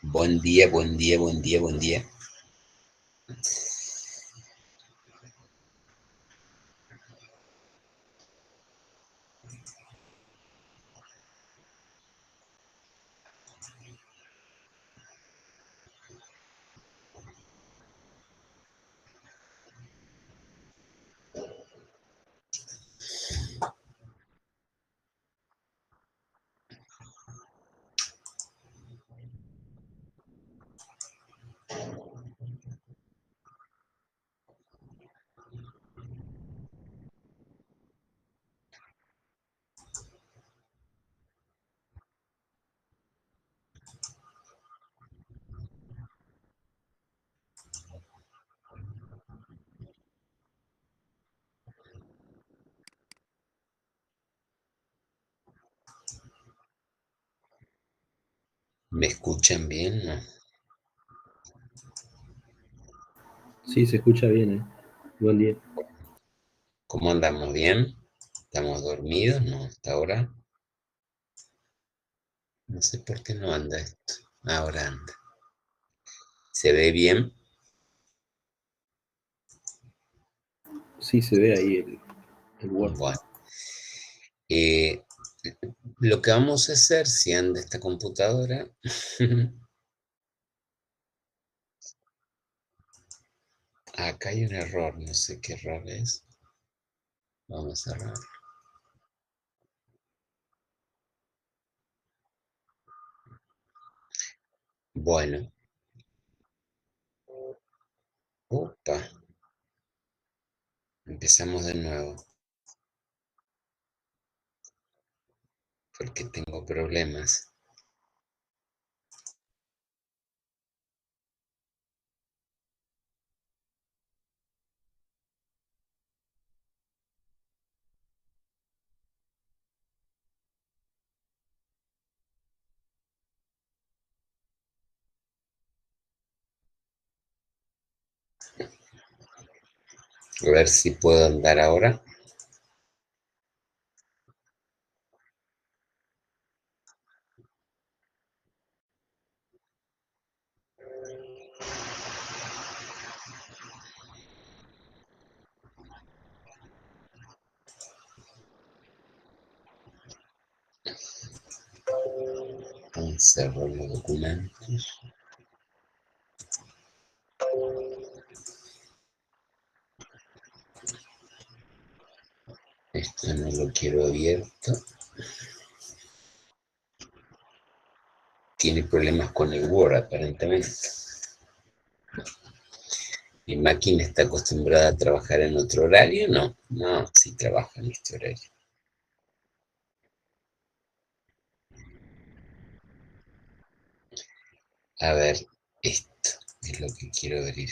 Buen día, buen día, buen día, buen día. ¿Me escuchan bien? ¿No? Sí, se escucha bien, ¿eh? Buen día. ¿Cómo andamos? ¿Bien? ¿Estamos dormidos? No, hasta ahora. No sé por qué no anda esto. Ahora anda. ¿Se ve bien? Sí, se ve ahí el Word. Bueno. eh, lo que vamos a hacer, si anda esta computadora, acá hay un error, no sé qué error es. Vamos a cerrar. Bueno, opa, empezamos de nuevo, porque tengo problemas. A ver si puedo andar ahora. Cerro los documentos. Esto no lo quiero abierto. Tiene problemas con el Word, aparentemente. Mi máquina está acostumbrada a trabajar en otro horario. No, no, sí trabaja en este horario. A ver, esto es lo que quiero abrir.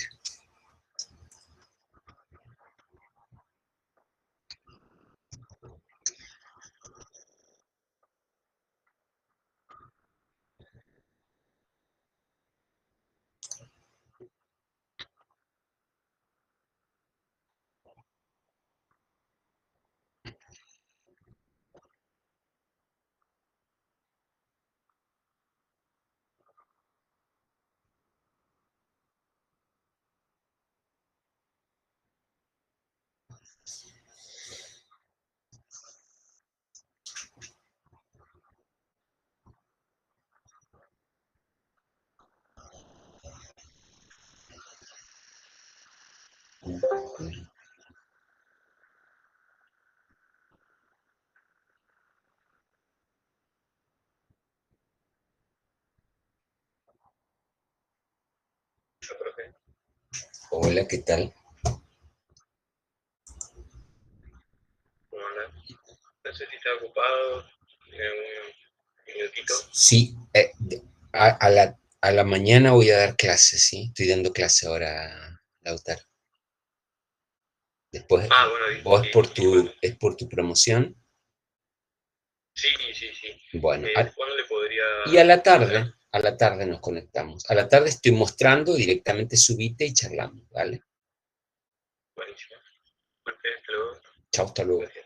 Hola, ¿qué tal? Hola, no sé si está ocupado, un minutito. Sí, a la mañana voy a dar clases, ¿sí? Estoy dando clase ahora, Lautaro. Después, Ah, bueno, vos disculpe. es por tu promoción. Sí, sí, sí. Bueno, ¿Cuándo le podría y hablar? a la tarde nos conectamos. A la tarde estoy mostrando, directamente subite y charlamos, ¿vale? Buenísimo. Perfecto, luego. Chao, hasta luego. Gracias.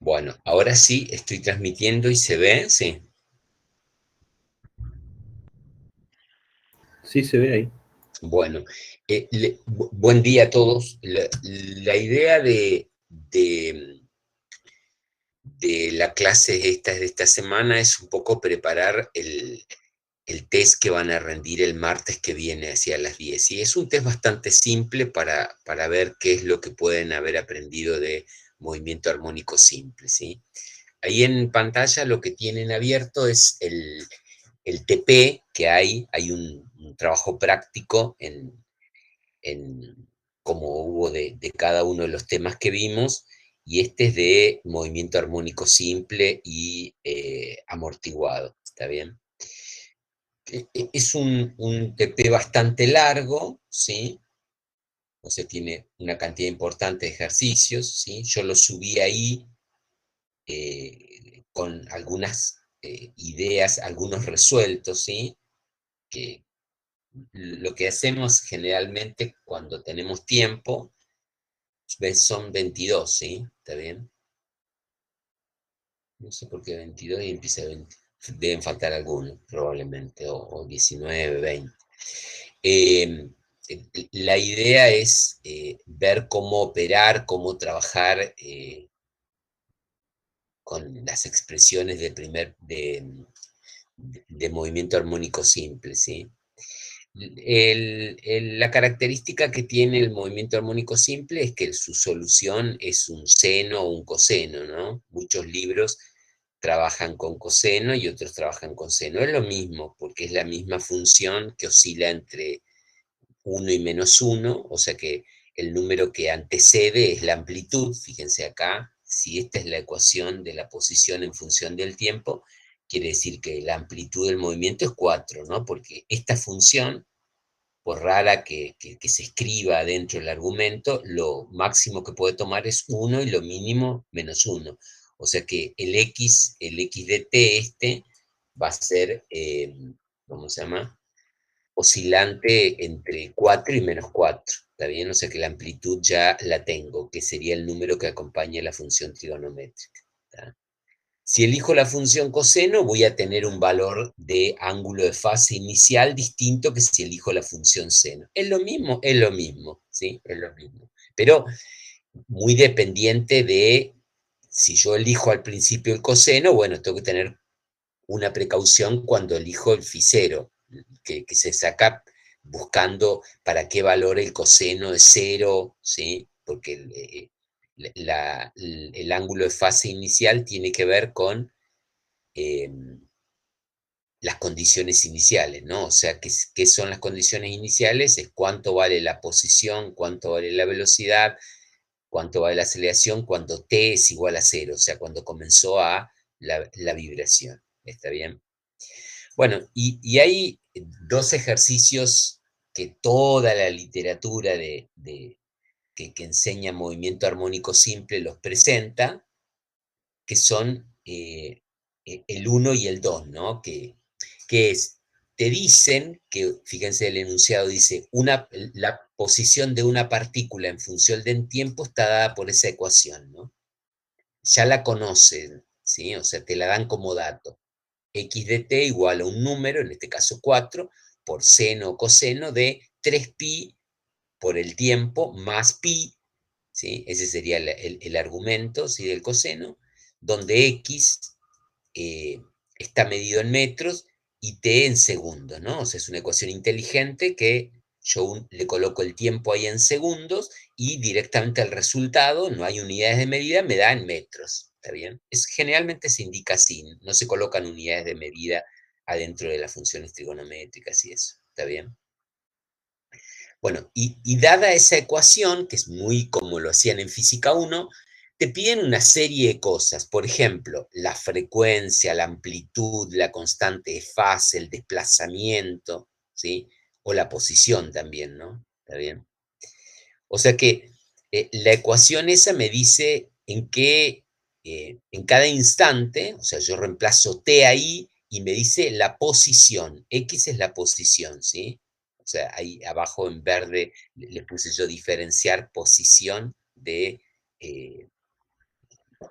Bueno, ahora sí estoy transmitiendo y se ve, sí. Sí, se ve ahí. Bueno, buen día a todos. La idea de la clase de esta semana es un poco preparar el test que van a rendir el martes que viene hacia las 10. Y es un test bastante simple para ver qué es lo que pueden haber aprendido de movimiento armónico simple, ¿sí? Ahí en pantalla lo que tienen abierto es el TP que hay un trabajo práctico en cómo hubo de cada uno de los temas que vimos, y este es de movimiento armónico simple y amortiguado, ¿está bien? Es un TP bastante largo, ¿sí? O sea, tiene una cantidad importante de ejercicios, ¿sí? Yo lo subí ahí con algunas ideas, algunos resueltos, ¿sí? Que lo que hacemos generalmente cuando tenemos tiempo, son 22, ¿sí? ¿Está bien? No sé por qué 22 y empieza 20. Deben faltar algunos, probablemente, o 19, 20. Eh, la idea es ver cómo operar, cómo trabajar con las expresiones de movimiento armónico simple, ¿sí? La característica que tiene el movimiento armónico simple es que su solución es un seno o un coseno, ¿no? Muchos libros trabajan con coseno y otros trabajan con seno. Es lo mismo, porque es la misma función que oscila entre 1 y -1, o sea que el número que antecede es la amplitud. Fíjense acá, si esta es la ecuación de la posición en función del tiempo, quiere decir que la amplitud del movimiento es 4, ¿no? Porque esta función, por rara que se escriba dentro del argumento, lo máximo que puede tomar es 1 y lo mínimo -1. O sea que el x de t va a ser, ¿cómo se llama? Oscilante entre 4 y -4, ¿está bien? O sea que la amplitud ya la tengo, que sería el número que acompaña la función trigonométrica, ¿tá? Si elijo la función coseno, voy a tener un valor de ángulo de fase inicial distinto que si elijo la función seno. Es lo mismo, ¿sí? Es lo mismo. Pero muy dependiente de si yo elijo al principio el coseno, bueno, tengo que tener una precaución cuando elijo el ficero, que se saca buscando para qué valor el coseno es cero, ¿sí? Porque el ángulo de fase inicial tiene que ver con eh, las condiciones iniciales, ¿no? O sea, ¿qué son las condiciones iniciales? Es cuánto vale la posición, cuánto vale la velocidad, cuánto vale la aceleración cuando t es igual a cero, o sea, cuando comenzó la vibración. ¿Está bien? Bueno, y hay dos ejercicios que toda la literatura que enseña movimiento armónico simple los presenta, que son el uno y el 2, ¿no? Que es, te dicen que, fíjense, el enunciado dice, la posición de una partícula en función del tiempo está dada por esa ecuación, ¿no? Ya la conocen, ¿sí? O sea, te la dan como dato. X de t igual a un número, en este caso 4, por seno o coseno de 3pi por el tiempo más pi, ¿sí? Ese sería el argumento, ¿sí? Del coseno, donde x eh, está medido en metros y t en segundos, ¿no? O sea, es una ecuación inteligente que yo le coloco el tiempo ahí en segundos y directamente el resultado, no hay unidades de medida, me da en metros, ¿está bien? Generalmente se indica así, no se colocan unidades de medida adentro de las funciones trigonométricas y eso, ¿está bien? Bueno, y dada esa ecuación, que es muy como lo hacían en física 1, te piden una serie de cosas. Por ejemplo, la frecuencia, la amplitud, la constante de fase, el desplazamiento, ¿sí? O la posición también, ¿no? ¿Está bien? O sea que la ecuación esa me dice en cada instante, o sea, yo reemplazo t ahí y me dice la posición. X es la posición, ¿sí? O sea, ahí abajo en verde le puse yo diferenciar posición de, eh,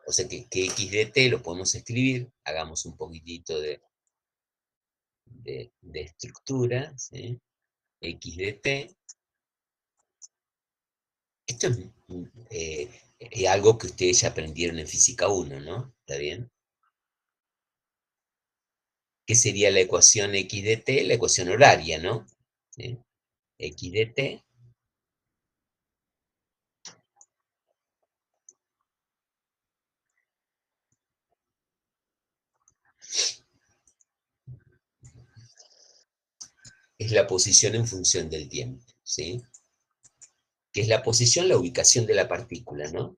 O sea que x de t lo podemos escribir, hagamos un poquitito de estructura, ¿sí? X de t. Esto es algo que ustedes ya aprendieron en física 1, ¿no? ¿Está bien? ¿Qué sería la ecuación x de t? La ecuación horaria, ¿no? ¿Sí? X de t es la posición en función del tiempo, ¿sí? Que es la posición, la ubicación de la partícula, ¿no?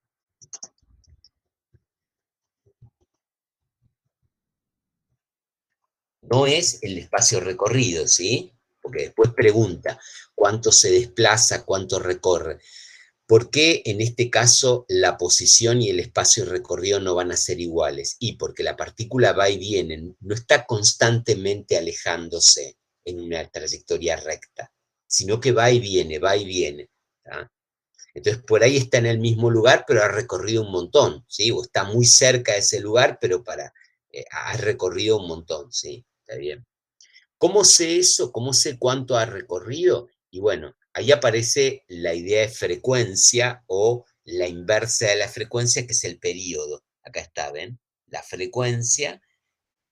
No es el espacio recorrido, ¿sí? Porque después pregunta cuánto se desplaza, cuánto recorre. ¿Por qué en este caso la posición y el espacio recorrido no van a ser iguales? Y porque la partícula va y viene, no está constantemente alejándose en una trayectoria recta, sino que va y viene, va y viene. ¿Tá? Entonces, por ahí está en el mismo lugar, pero ha recorrido un montón, ¿sí? O está muy cerca de ese lugar, pero ha recorrido un montón, ¿sí? Está bien. ¿Cómo sé eso? ¿Cómo sé cuánto ha recorrido? Y bueno, ahí aparece la idea de frecuencia o la inversa de la frecuencia, que es el periodo. Acá está, ¿ven? La frecuencia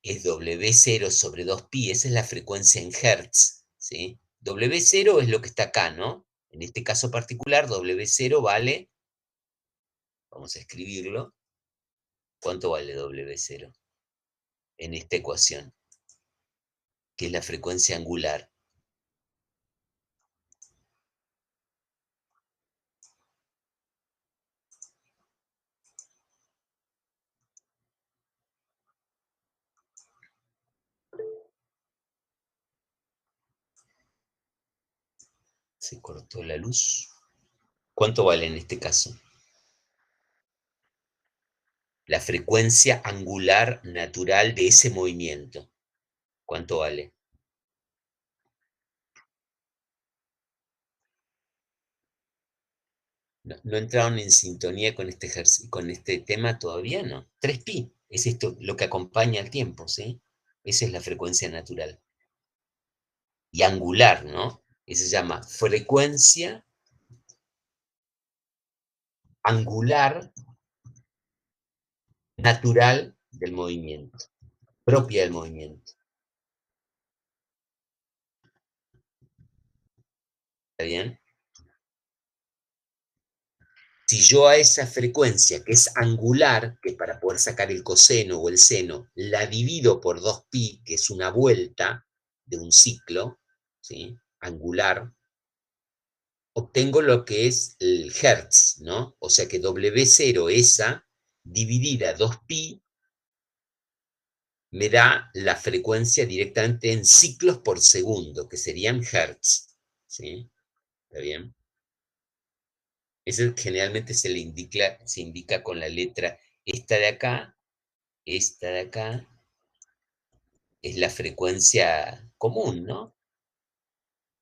es W0 sobre 2pi, esa es la frecuencia en Hertz, ¿sí? W0 es lo que está acá, ¿no? En este caso particular, W0 vale, vamos a escribirlo, ¿cuánto vale W0 en esta ecuación? Que es la frecuencia angular. Se cortó la luz. ¿Cuánto vale en este caso? La frecuencia angular natural de ese movimiento. ¿Cuánto vale? ¿No entraron en sintonía con con este tema todavía? No. 3pi. Es esto lo que acompaña al tiempo, ¿sí? Esa es la frecuencia natural. Y angular, ¿no? Que se llama frecuencia angular natural del movimiento, propia del movimiento. ¿Está bien? Si yo a esa frecuencia, que es angular, que para poder sacar el coseno o el seno, la divido por 2pi, que es una vuelta de un ciclo, ¿sí? Angular, obtengo lo que es el hertz, ¿no? O sea que W0 esa, dividida 2pi, me da la frecuencia directamente en ciclos por segundo, que serían hertz, ¿sí? ¿Está bien? Eso generalmente se indica con la letra esta de acá, es la frecuencia común, ¿no?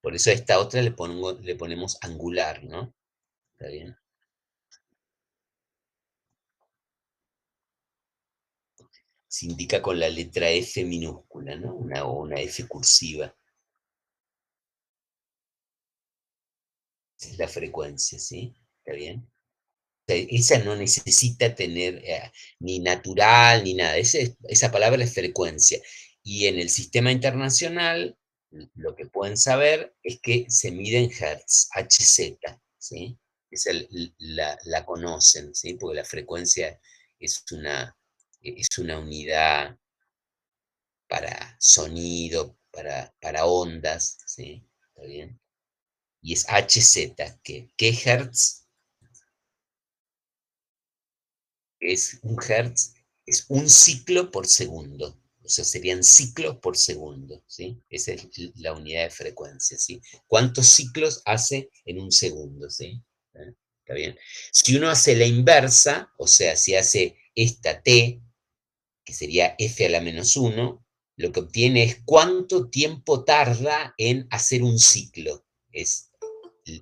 Por eso a esta otra le ponemos angular, ¿no? ¿Está bien? Se indica con la letra F minúscula, ¿no? O una F cursiva. Esa es la frecuencia, ¿sí? ¿Está bien? Esa no necesita tener ni natural ni nada. Esa palabra es frecuencia. Y en el sistema internacional, lo que pueden saber es que se mide en Hertz, HZ, ¿sí? Esa la conocen, ¿sí? Porque la frecuencia es una unidad para sonido, para ondas, ¿sí? ¿Está bien? Y es HZ, ¿qué Hertz? Es un hertz, es un ciclo por segundo. O sea, serían ciclos por segundo, ¿sí? Esa es la unidad de frecuencia, ¿sí? ¿Cuántos ciclos hace en un segundo, ¿sí? ¿Está bien? Si uno hace la inversa, o sea, si hace esta t, que sería f a la menos 1, lo que obtiene es cuánto tiempo tarda en hacer un ciclo. Es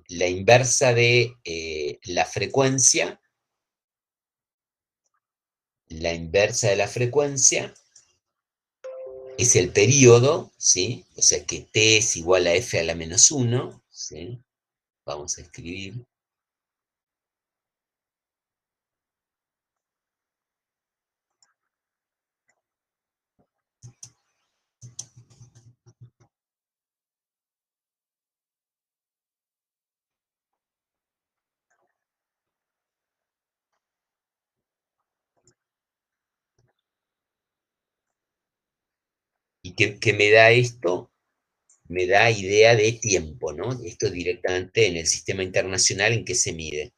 la inversa de la frecuencia la inversa de la frecuencia es el periodo, ¿sí? O sea que t es igual a f a la menos 1, ¿sí? Vamos a escribir. ¿Y qué me da esto? Me da idea de tiempo, ¿no? Esto directamente en el sistema internacional en que se mide.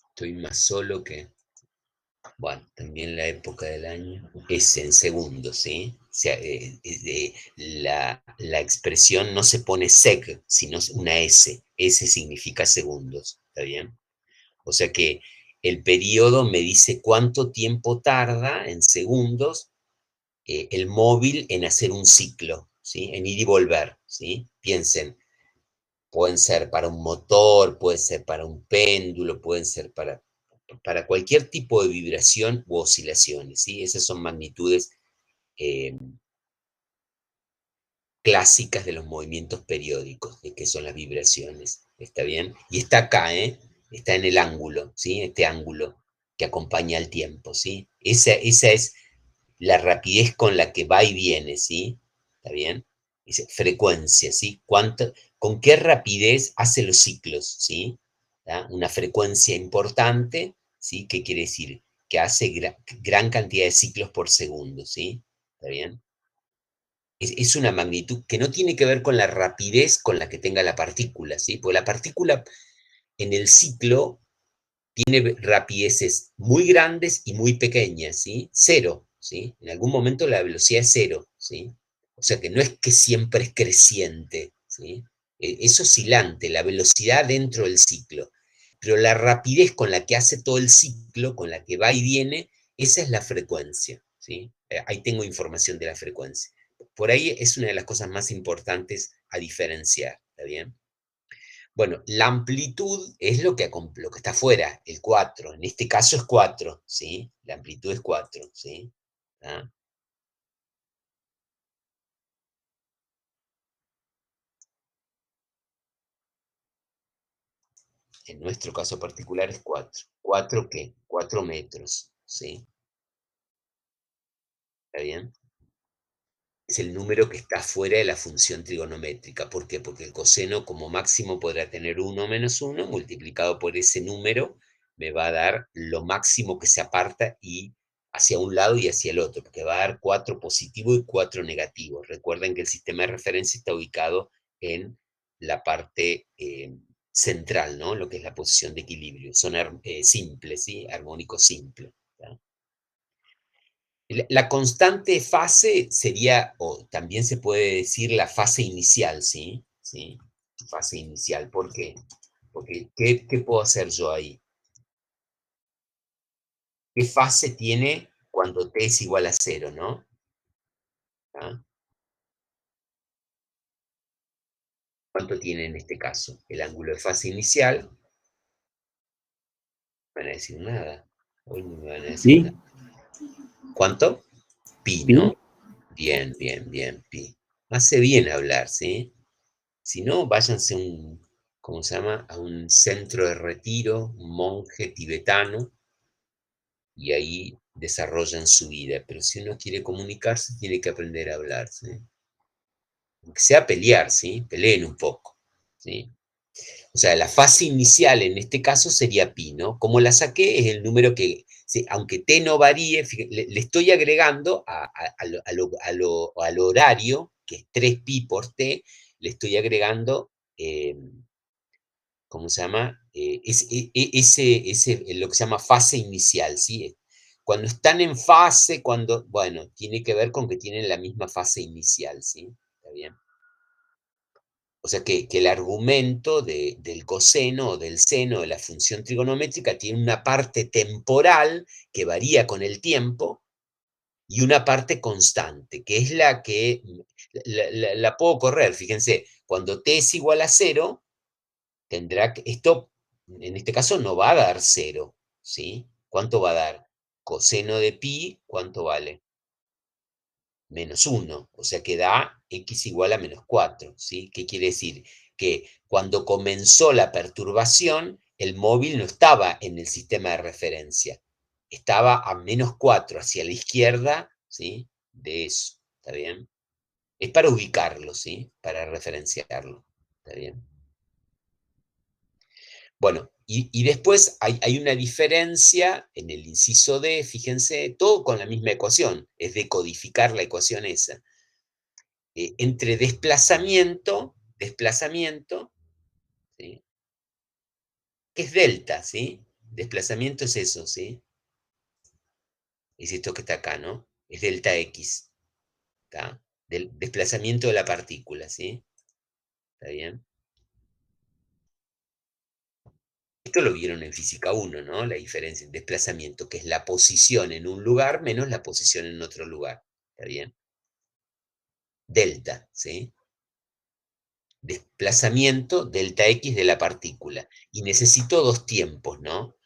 Estoy más solo que, bueno, también la época del año. Es en segundos, ¿sí? O sea, la expresión no se pone sec, sino una S. S significa segundos, ¿está bien? O sea que el periodo me dice cuánto tiempo tarda en segundos el móvil en hacer un ciclo, ¿sí? En ir y volver, ¿sí? Piensen, pueden ser para un motor, puede ser para un péndulo, pueden ser para cualquier tipo de vibración u oscilaciones, ¿sí? Esas son magnitudes eh, clásicas de los movimientos periódicos, de que son las vibraciones, ¿está bien? Y está acá, ¿eh? Está en el ángulo, ¿sí? Este ángulo que acompaña al tiempo, ¿sí? Esa es la rapidez con la que va y viene, ¿sí? ¿Está bien? Dice, frecuencia, ¿sí? ¿Con qué rapidez hace los ciclos, ¿sí? ¿Tá? Una frecuencia importante, ¿sí? ¿Qué quiere decir? Que hace gran cantidad de ciclos por segundo, ¿sí? ¿Está bien? Es una magnitud que no tiene que ver con la rapidez con la que tenga la partícula, ¿sí? Porque la partícula en el ciclo tiene rapideces muy grandes y muy pequeñas, ¿sí? Cero, ¿sí? En algún momento la velocidad es cero, ¿sí? O sea que no es que siempre es creciente, ¿sí? Es oscilante, la velocidad dentro del ciclo. Pero la rapidez con la que hace todo el ciclo, con la que va y viene, esa es la frecuencia, ¿sí? Ahí tengo información de la frecuencia. Por ahí es una de las cosas más importantes a diferenciar, ¿está bien? Bueno, la amplitud es lo que está afuera, el 4. En este caso es 4, ¿sí? La amplitud es 4, ¿sí? ¿Ah? En nuestro caso particular es 4. ¿4 qué? 4 metros, ¿sí? ¿Está bien? Es el número que está fuera de la función trigonométrica. ¿Por qué? Porque el coseno como máximo podrá tener 1 - 1, multiplicado por ese número, me va a dar lo máximo que se aparta y hacia un lado y hacia el otro, porque va a dar 4 positivos y 4 negativos. Recuerden que el sistema de referencia está ubicado en la parte central, ¿no? Lo que es la posición de equilibrio. Son simples, ¿sí? Armónicos simples. ¿Tá? La constante fase sería, o también se puede decir la fase inicial, ¿sí? ¿Sí? Fase inicial, ¿por qué? Porque, ¿qué puedo hacer yo ahí? ¿Qué fase tiene cuando t es igual a cero, no? ¿Ah? ¿Cuánto tiene en este caso? El ángulo de fase inicial, no van a decir nada. Hoy no me van a decir Sí, nada. ¿Cuánto? Pi, sí, ¿no? Bien, bien, bien, pi. Hace bien hablar, ¿sí? Si no, váyanse a un, ¿cómo se llama? A un centro de retiro, un monje tibetano, y ahí desarrollan su vida. Pero si uno quiere comunicarse, tiene que aprender a hablar, ¿sí? Aunque sea pelear, ¿sí? Peleen un poco, ¿sí? O sea, la fase inicial en este caso sería pi, ¿no? Como la saqué es el número que, sí, aunque t no varíe, le estoy agregando al horario, que es 3pi por t, le estoy agregando ¿cómo se llama? Lo que se llama fase inicial, ¿sí? Cuando están en fase, bueno, tiene que ver con que tienen la misma fase inicial, ¿sí? ¿Está bien? O sea que el argumento del coseno o del seno de la función trigonométrica tiene una parte temporal que varía con el tiempo y una parte constante, que es la que la puedo correr. Fíjense, cuando t es igual a cero, tendrá que, esto en este caso no va a dar cero, ¿sí? ¿Cuánto va a dar? Coseno de pi, ¿cuánto vale? -1, o sea que da x igual a -4, ¿sí? ¿Qué quiere decir? Que cuando comenzó la perturbación, el móvil no estaba en el sistema de referencia, estaba a -4 hacia la izquierda, ¿sí? De eso, ¿está bien? Es para ubicarlo, ¿sí? Para referenciarlo, ¿está bien? Bueno, y después hay una diferencia en el inciso D, fíjense, todo con la misma ecuación, es decodificar la ecuación esa, entre desplazamiento, ¿sí? Que es delta, ¿sí? Desplazamiento es eso, ¿sí? Es esto que está acá, ¿no? Es delta X, ¿está? Del desplazamiento de la partícula, ¿sí? ¿Está bien? Esto lo vieron en física uno, ¿no? La diferencia en desplazamiento, que es la posición en un lugar menos la posición en otro lugar, ¿está bien? Delta, ¿sí? Desplazamiento delta X de la partícula. Y necesito dos tiempos, ¿no?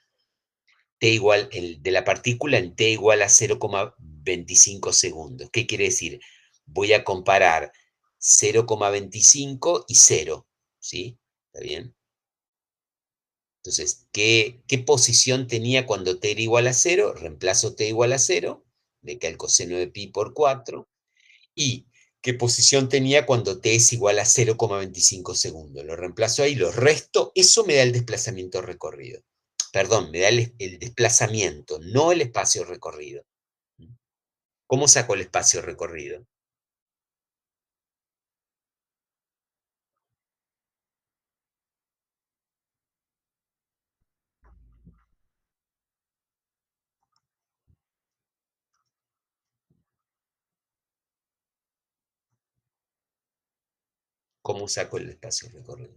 T igual, el de la partícula en T igual a 0,25 segundos. ¿Qué quiere decir? Voy a comparar 0,25 y 0, ¿sí? ¿Está bien? Entonces, ¿qué posición tenía cuando t era igual a 0? Reemplazo t igual a 0, le cae el coseno de pi por 4. ¿Y qué posición tenía cuando t es igual a 0,25 segundos? Lo reemplazo ahí, lo resto, eso me da el desplazamiento recorrido. Perdón, me da el desplazamiento, no el espacio recorrido. ¿Cómo saco el espacio recorrido? ¿Cómo saco el espacio recorrido?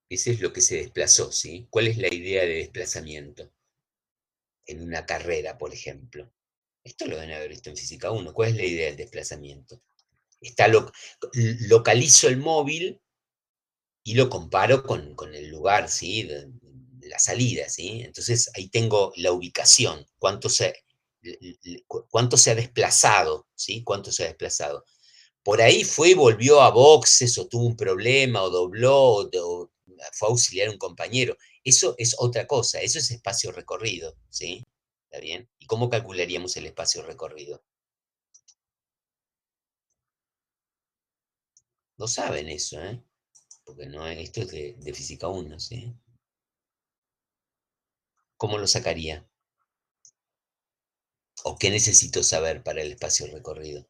Ese es lo que se desplazó, ¿sí? ¿Cuál es la idea de desplazamiento en una carrera, por ejemplo? Esto lo deben haber visto en física uno. ¿Cuál es la idea del desplazamiento? Está localizo el móvil y lo comparo con el lugar, ¿sí? La salida, ¿sí? Entonces ahí tengo la ubicación, cuánto se ha desplazado, ¿sí? Cuánto se ha desplazado. Por ahí fue y volvió a boxes o tuvo un problema o dobló o fue a auxiliar a un compañero. Eso es otra cosa, eso es espacio recorrido, ¿sí? ¿Está bien? ¿Y cómo calcularíamos el espacio recorrido? No saben eso, ¿eh? Porque no, esto es de física uno, ¿sí? ¿Cómo lo sacaría? ¿O qué necesito saber para el espacio recorrido?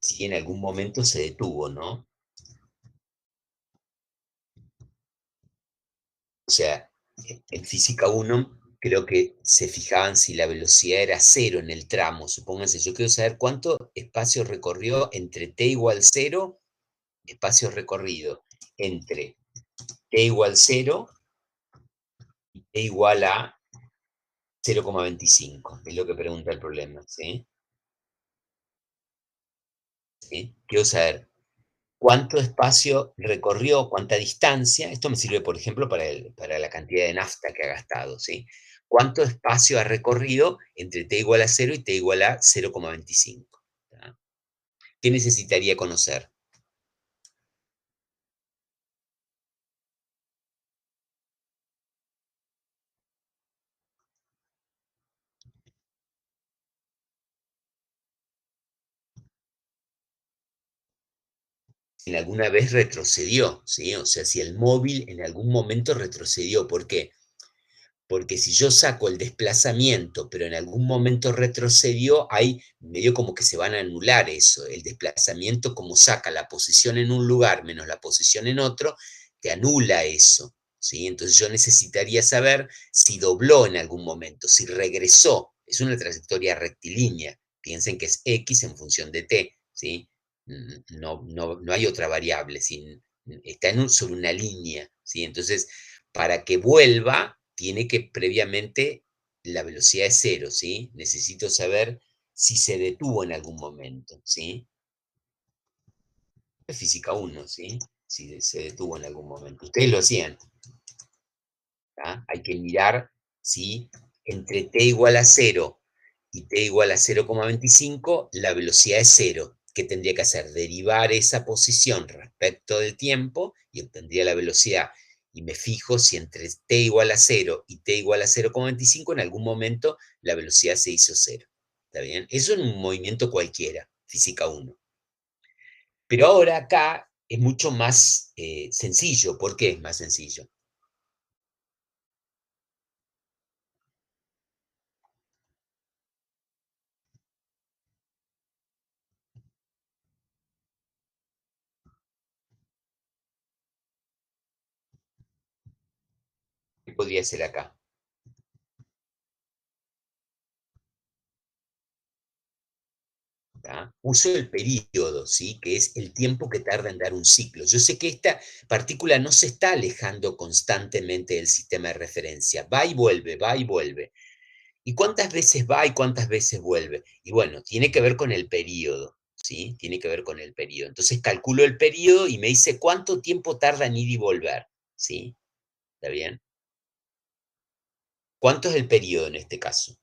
Si en algún momento se detuvo, ¿no? O sea, en física uno creo que se fijaban si la velocidad era cero en el tramo. Supónganse, yo quiero saber cuánto espacio recorrió entre t igual cero, espacio recorrido, entre t igual cero y t igual a 0,25. Es lo que pregunta el problema, ¿sí? ¿Sí? Quiero saber cuánto espacio recorrió, cuánta distancia, esto me sirve, por ejemplo, para la cantidad de nafta que ha gastado, ¿sí? ¿Cuánto espacio ha recorrido entre t igual a 0 y t igual a 0,25? ¿Qué necesitaría conocer? Si alguna vez retrocedió, ¿sí? O sea, si el móvil en algún momento retrocedió. ¿Por qué? porque si yo saco el desplazamiento, pero en algún momento retrocedió, hay medio como que se van a anular eso. El desplazamiento, como saca la posición en un lugar menos la posición en otro, te anula eso, ¿sí? Entonces yo necesitaría saber si dobló en algún momento, si regresó. Es una trayectoria rectilínea. Piensen que es X en función de T, ¿sí? No hay otra variable, ¿sí? Está sobre una línea, ¿sí? Entonces, para que vuelva, tiene que previamente la velocidad es cero, ¿sí? Necesito saber si se detuvo en algún momento, ¿sí? Es física uno, ¿sí? Si se detuvo en algún momento. Ustedes lo hacían, ¿tá? Hay que mirar si entre t igual a cero y t igual a 0,25 la velocidad es cero. ¿Qué tendría que hacer? Derivar esa posición respecto del tiempo y obtendría la velocidad. Y me fijo si entre t igual a 0 y t igual a 0,25 en algún momento la velocidad se hizo cero. ¿Está bien? Eso en un movimiento cualquiera, física uno. Pero ahora acá es mucho más sencillo. ¿Por qué es más sencillo? ¿Qué podría ser acá? ¿Tá? Uso el periodo, ¿sí? Que es el tiempo que tarda en dar un ciclo. Yo sé que esta partícula no se está alejando constantemente del sistema de referencia, va y vuelve, va y vuelve. ¿Y cuántas veces va y cuántas veces vuelve? Y bueno, tiene que ver con el periodo, ¿sí? Tiene que ver con el periodo. Entonces calculo el periodo y me dice cuánto tiempo tarda en ir y volver, ¿sí? ¿Está bien? ¿Cuánto es el periodo en este caso?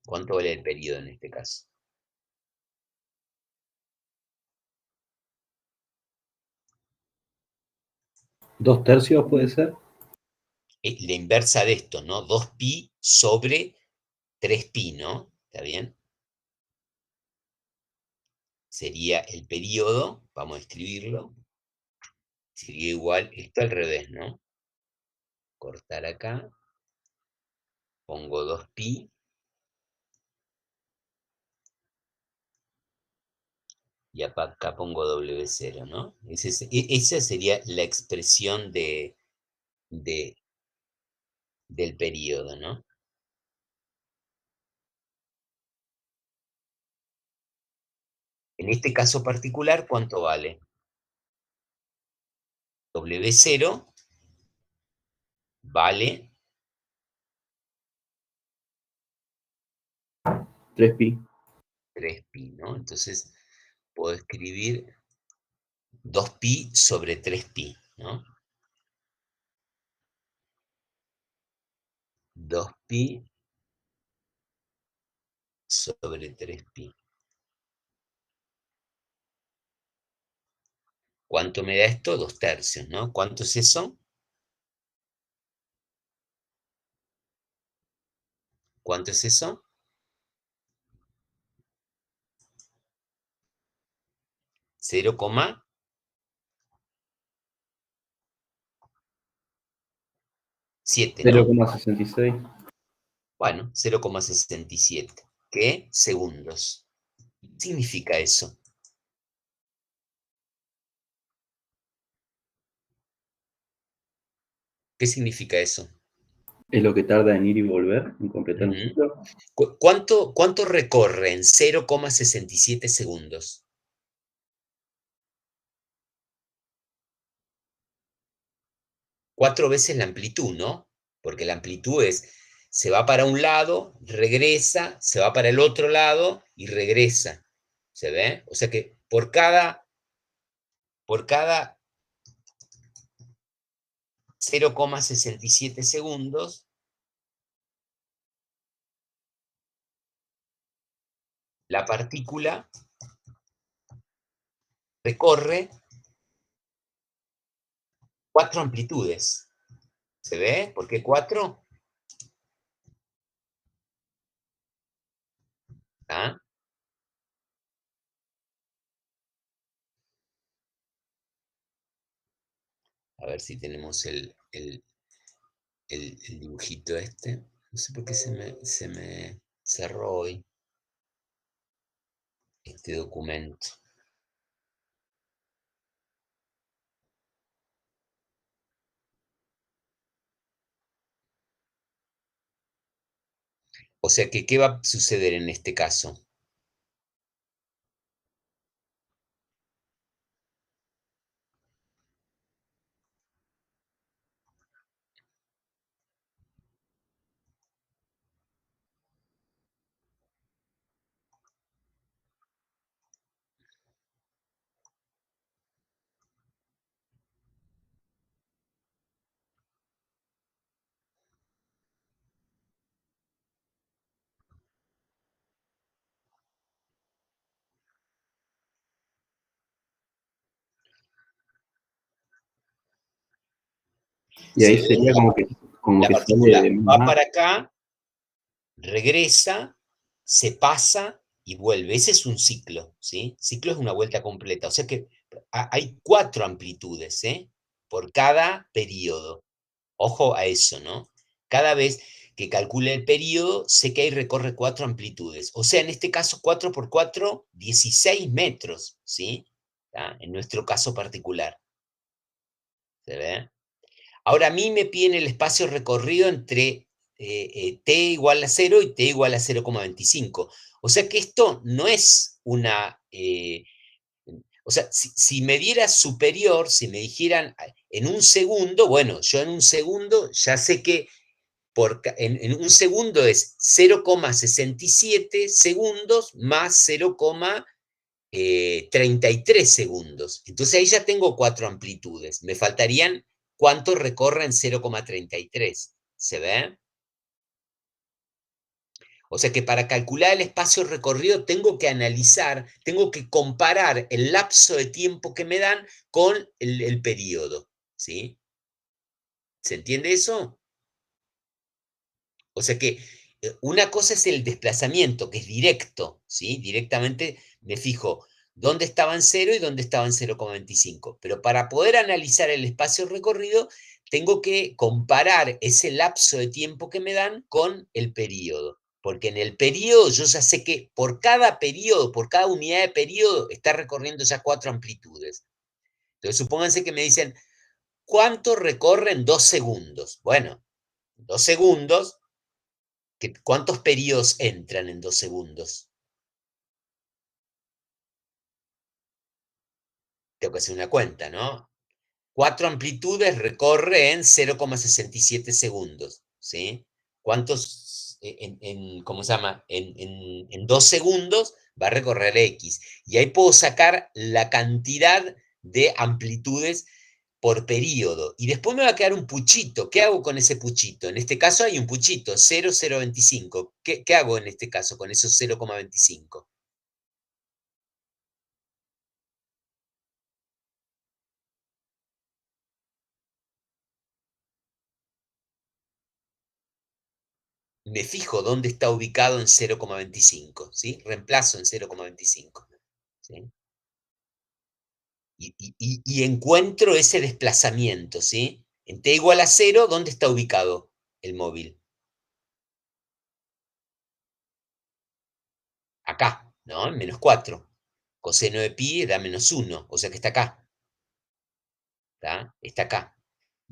¿Cuánto vale el periodo en este caso? 2 tercios puede ser. La inversa de esto, ¿no? 2pi sobre 3pi, ¿no? ¿Está bien? Sería el periodo, vamos a escribirlo, sería igual, esto al revés, ¿no? Cortar acá, pongo 2pi, y acá pongo W0, ¿no? Esa sería la expresión de, del periodo, ¿no? En este caso particular, ¿cuánto vale? W0 vale 3pi. 3pi, ¿no? Entonces puedo escribir 2pi sobre 3pi, ¿no? 2pi sobre 3pi. ¿Cuánto me da esto? 2 tercios, ¿no? ¿Cuánto es eso? ¿Cuánto es eso? 0,7, ¿no? 0,66. Bueno, 0,67. ¿Qué? Segundos. ¿Qué significa eso? ¿Qué significa eso? Es lo que tarda en ir y volver, en completar un Ujú. ciclo. ¿Cuánto recorre en 0,67 segundos? 4 veces la amplitud, ¿no? Porque la amplitud es, se va para un lado, regresa, se va para el otro lado y regresa. ¿Se ve? O sea que por cada 0,67 segundos, la partícula recorre 4 amplitudes. ¿Se ve? ¿Por qué 4? ¿Ah? A ver si tenemos el dibujito este. No sé por qué se me cerró hoy este documento. O sea que, ¿qué va a suceder en este caso? Y Se ahí ve sería como la que sale partícula va más. para acá, regresa, se pasa y vuelve. Ese es un ciclo, ¿sí? Ciclo es una vuelta completa. O sea que hay 4 amplitudes, ¿eh? Por cada periodo. Ojo a eso, ¿no? Cada vez que calcule el periodo, sé que ahí recorre 4 amplitudes. O sea, en este caso, 4 por 4, 16 metros, ¿sí? ¿Tá? En nuestro caso particular. ¿Se ve? Ahora a mí me piden el espacio recorrido entre t igual a 0 y t igual a 0,25. O sea que esto no es una... o sea, si me diera superior, si me dijeran en un segundo, bueno, yo en un segundo ya sé que en un segundo es 0,67 segundos más 0,33 segundos. Entonces ahí ya tengo 4 amplitudes. Me faltarían cuánto recorre en 0,33. ¿Se ve? O sea que para calcular el espacio recorrido tengo que analizar, tengo que comparar el lapso de tiempo que me dan con el periodo. ¿Sí? ¿Se entiende eso? O sea que una cosa es el desplazamiento, que es directo, ¿sí? Directamente me fijo dónde estaba en 0 y dónde estaba en 0,25. Pero para poder analizar el espacio recorrido, tengo que comparar ese lapso de tiempo que me dan con el periodo. Porque en el periodo yo ya sé que por cada periodo, por cada unidad de periodo, está recorriendo ya 4 amplitudes. Entonces, supónganse que me dicen, ¿cuánto recorre en 2 segundos? Bueno, 2 segundos, ¿cuántos periodos entran en 2 segundos? Tengo que hacer una cuenta, ¿no? 4 amplitudes recorre en 0,67 segundos, ¿sí? ¿Cuántos, cómo se llama? En 2 segundos va a recorrer X. Y ahí puedo sacar la cantidad de amplitudes por periodo. Y después me va a quedar un puchito. ¿Qué hago con ese puchito? En este caso hay un puchito, 0,025. ¿Qué hago en este caso con esos 0,25? Me fijo dónde está ubicado en 0,25, ¿sí? Reemplazo en 0,25, ¿sí? Y encuentro ese desplazamiento, ¿sí? En t igual a 0, ¿dónde está ubicado el móvil? Acá, ¿no? En -4. Coseno de pi da -1, o sea que está acá, ¿tá? Está acá.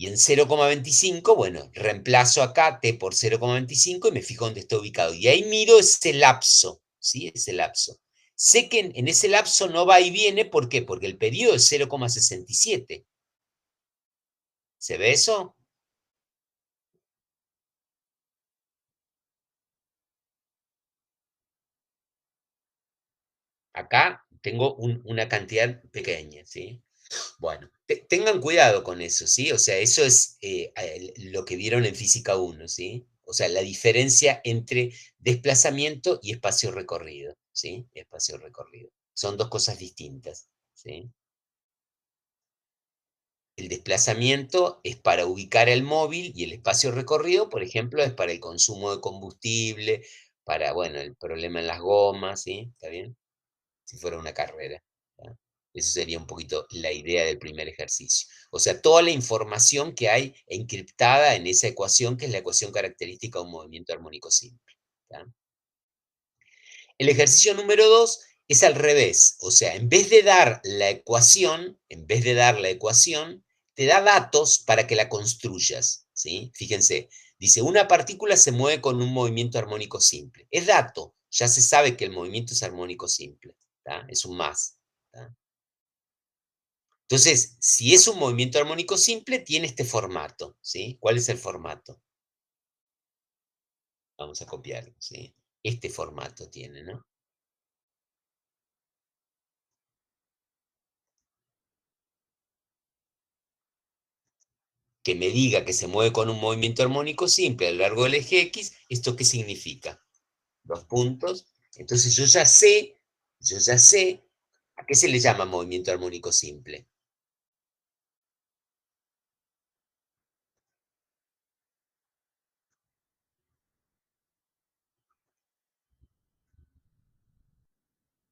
Y en 0,25, bueno, reemplazo acá t por 0,25 y me fijo dónde está ubicado. Y ahí miro ese lapso, ¿sí? Ese lapso. Sé que en ese lapso no va y viene, ¿por qué? Porque el periodo es 0,67. ¿Se ve eso? Acá tengo una cantidad pequeña, ¿sí? Bueno, tengan cuidado con eso, ¿sí? O sea, eso es lo que vieron en Física 1, ¿sí? O sea, la diferencia entre desplazamiento y espacio recorrido, ¿sí? Espacio recorrido. Son dos cosas distintas, ¿sí? El desplazamiento es para ubicar el móvil y el espacio recorrido, por ejemplo, es para el consumo de combustible, para, bueno, el problema en las gomas, ¿sí? ¿Está bien? Si fuera una carrera. ¿Tá? Eso sería un poquito la idea del primer ejercicio. O sea, toda la información que hay encriptada en esa ecuación, que es la ecuación característica de un movimiento armónico simple. ¿Tá? El ejercicio número 2 es al revés. O sea, en vez de dar la ecuación, te da datos para que la construyas. ¿Sí? Fíjense, dice, una partícula se mueve con un movimiento armónico simple. Es dato, ya se sabe que el movimiento es armónico simple. ¿Tá? Es un más. ¿Tá? Entonces, si es un movimiento armónico simple, tiene este formato, ¿sí? ¿Cuál es el formato? Vamos a copiarlo, ¿sí? Este formato tiene, ¿no? Que me diga que se mueve con un movimiento armónico simple a lo largo del eje X, ¿esto qué significa? Dos puntos. Entonces yo ya sé, ¿a qué se le llama movimiento armónico simple?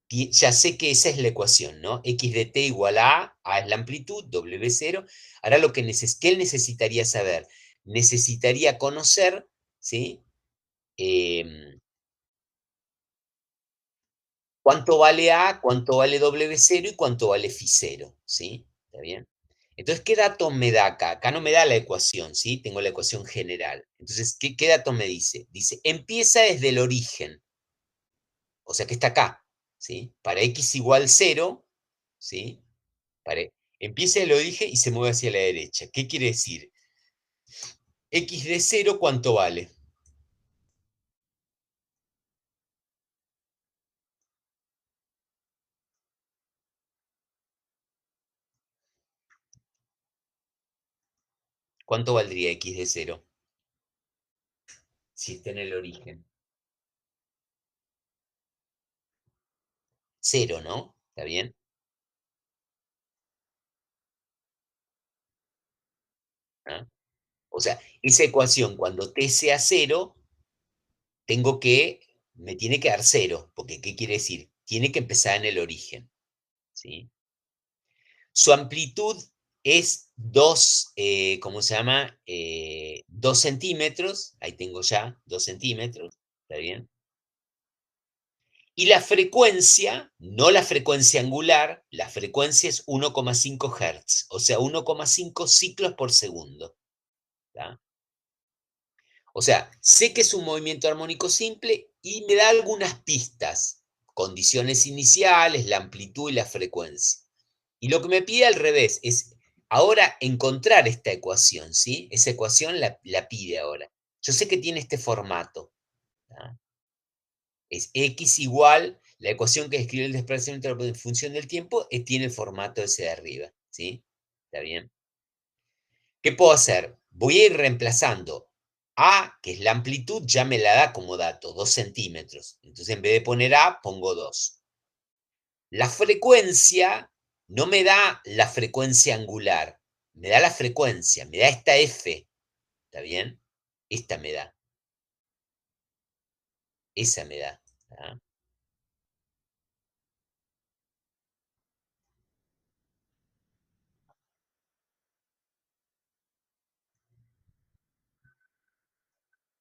Ya sé que esa es la ecuación, ¿no? X de t igual a es la amplitud, W0. Ahora lo que, ¿qué él necesitaría saber? Necesitaría conocer, ¿sí? Em, cuánto vale A, cuánto vale W0 y cuánto vale Φ0, ¿sí? ¿Está bien? Entonces, ¿qué dato me da acá? Acá no me da la ecuación, ¿sí? Tengo la ecuación general. Entonces, ¿qué dato me dice? Dice, empieza desde el origen, o sea que está acá, ¿sí? Para X igual 0, ¿sí? Empieza el origen y se mueve hacia la derecha. ¿Qué quiere decir? X de 0, ¿cuánto vale? ¿Cuánto valdría X de 0? Si está en el origen. 0, ¿no? ¿Está bien? ¿Ah? O sea, esa ecuación, cuando t sea 0, me tiene que dar 0, porque ¿qué quiere decir? Tiene que empezar en el origen, ¿sí? Su amplitud es 2, ¿cómo se llama? 2 centímetros, ahí tengo ya 2 centímetros, ¿está bien? Y la frecuencia, no la frecuencia angular, la frecuencia es 1,5 Hz, o sea, 1,5 ciclos por segundo. ¿Tá? O sea, sé que es un movimiento armónico simple y me da algunas pistas, condiciones iniciales, la amplitud y la frecuencia. Y lo que me pide al revés es ahora encontrar esta ecuación, ¿sí? Esa ecuación la pide ahora. Yo sé que tiene este formato. ¿Tá? Es X igual, la ecuación que describe el desplazamiento en función del tiempo, tiene el formato ese de arriba, ¿sí? ¿Está bien? ¿Qué puedo hacer? Voy a ir reemplazando A, que es la amplitud, ya me la da como dato, 2 centímetros. Entonces, en vez de poner A, pongo 2. La frecuencia no me da la frecuencia angular, me da la frecuencia, me da esta F, ¿está bien? Esta me da, esa me da. ¿Tá?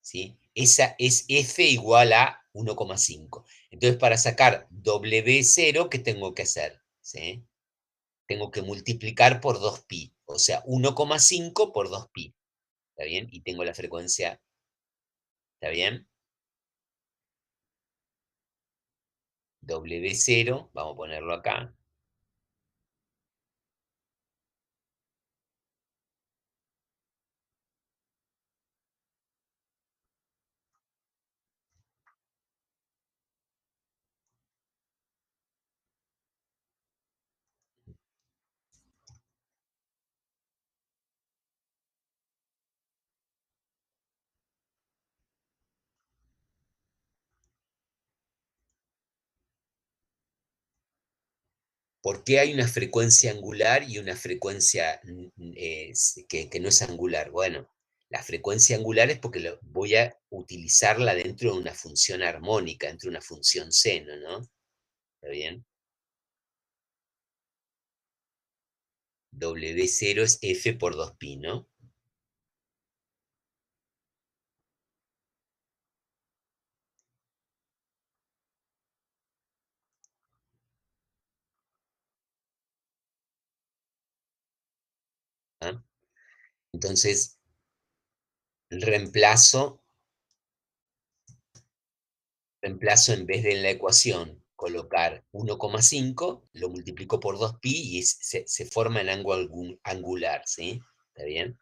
¿Sí? Esa es F igual a 1,5. Entonces, para sacar W0, ¿qué tengo que hacer? ¿Sí? Tengo que multiplicar por 2pi, o sea, 1,5 por 2pi, ¿está bien? Y tengo la frecuencia, ¿está bien? W0, vamos a ponerlo acá. ¿Por qué hay una frecuencia angular y una frecuencia que no es angular? Bueno, la frecuencia angular es porque voy a utilizarla dentro de una función armónica, dentro de una función seno, ¿no? ¿Está bien? W0 es F por 2pi, ¿no? ¿Ah? Entonces, reemplazo en vez de en la ecuación colocar 1,5, lo multiplico por 2pi y se forma en ángulo angular, ¿sí? ¿Está bien?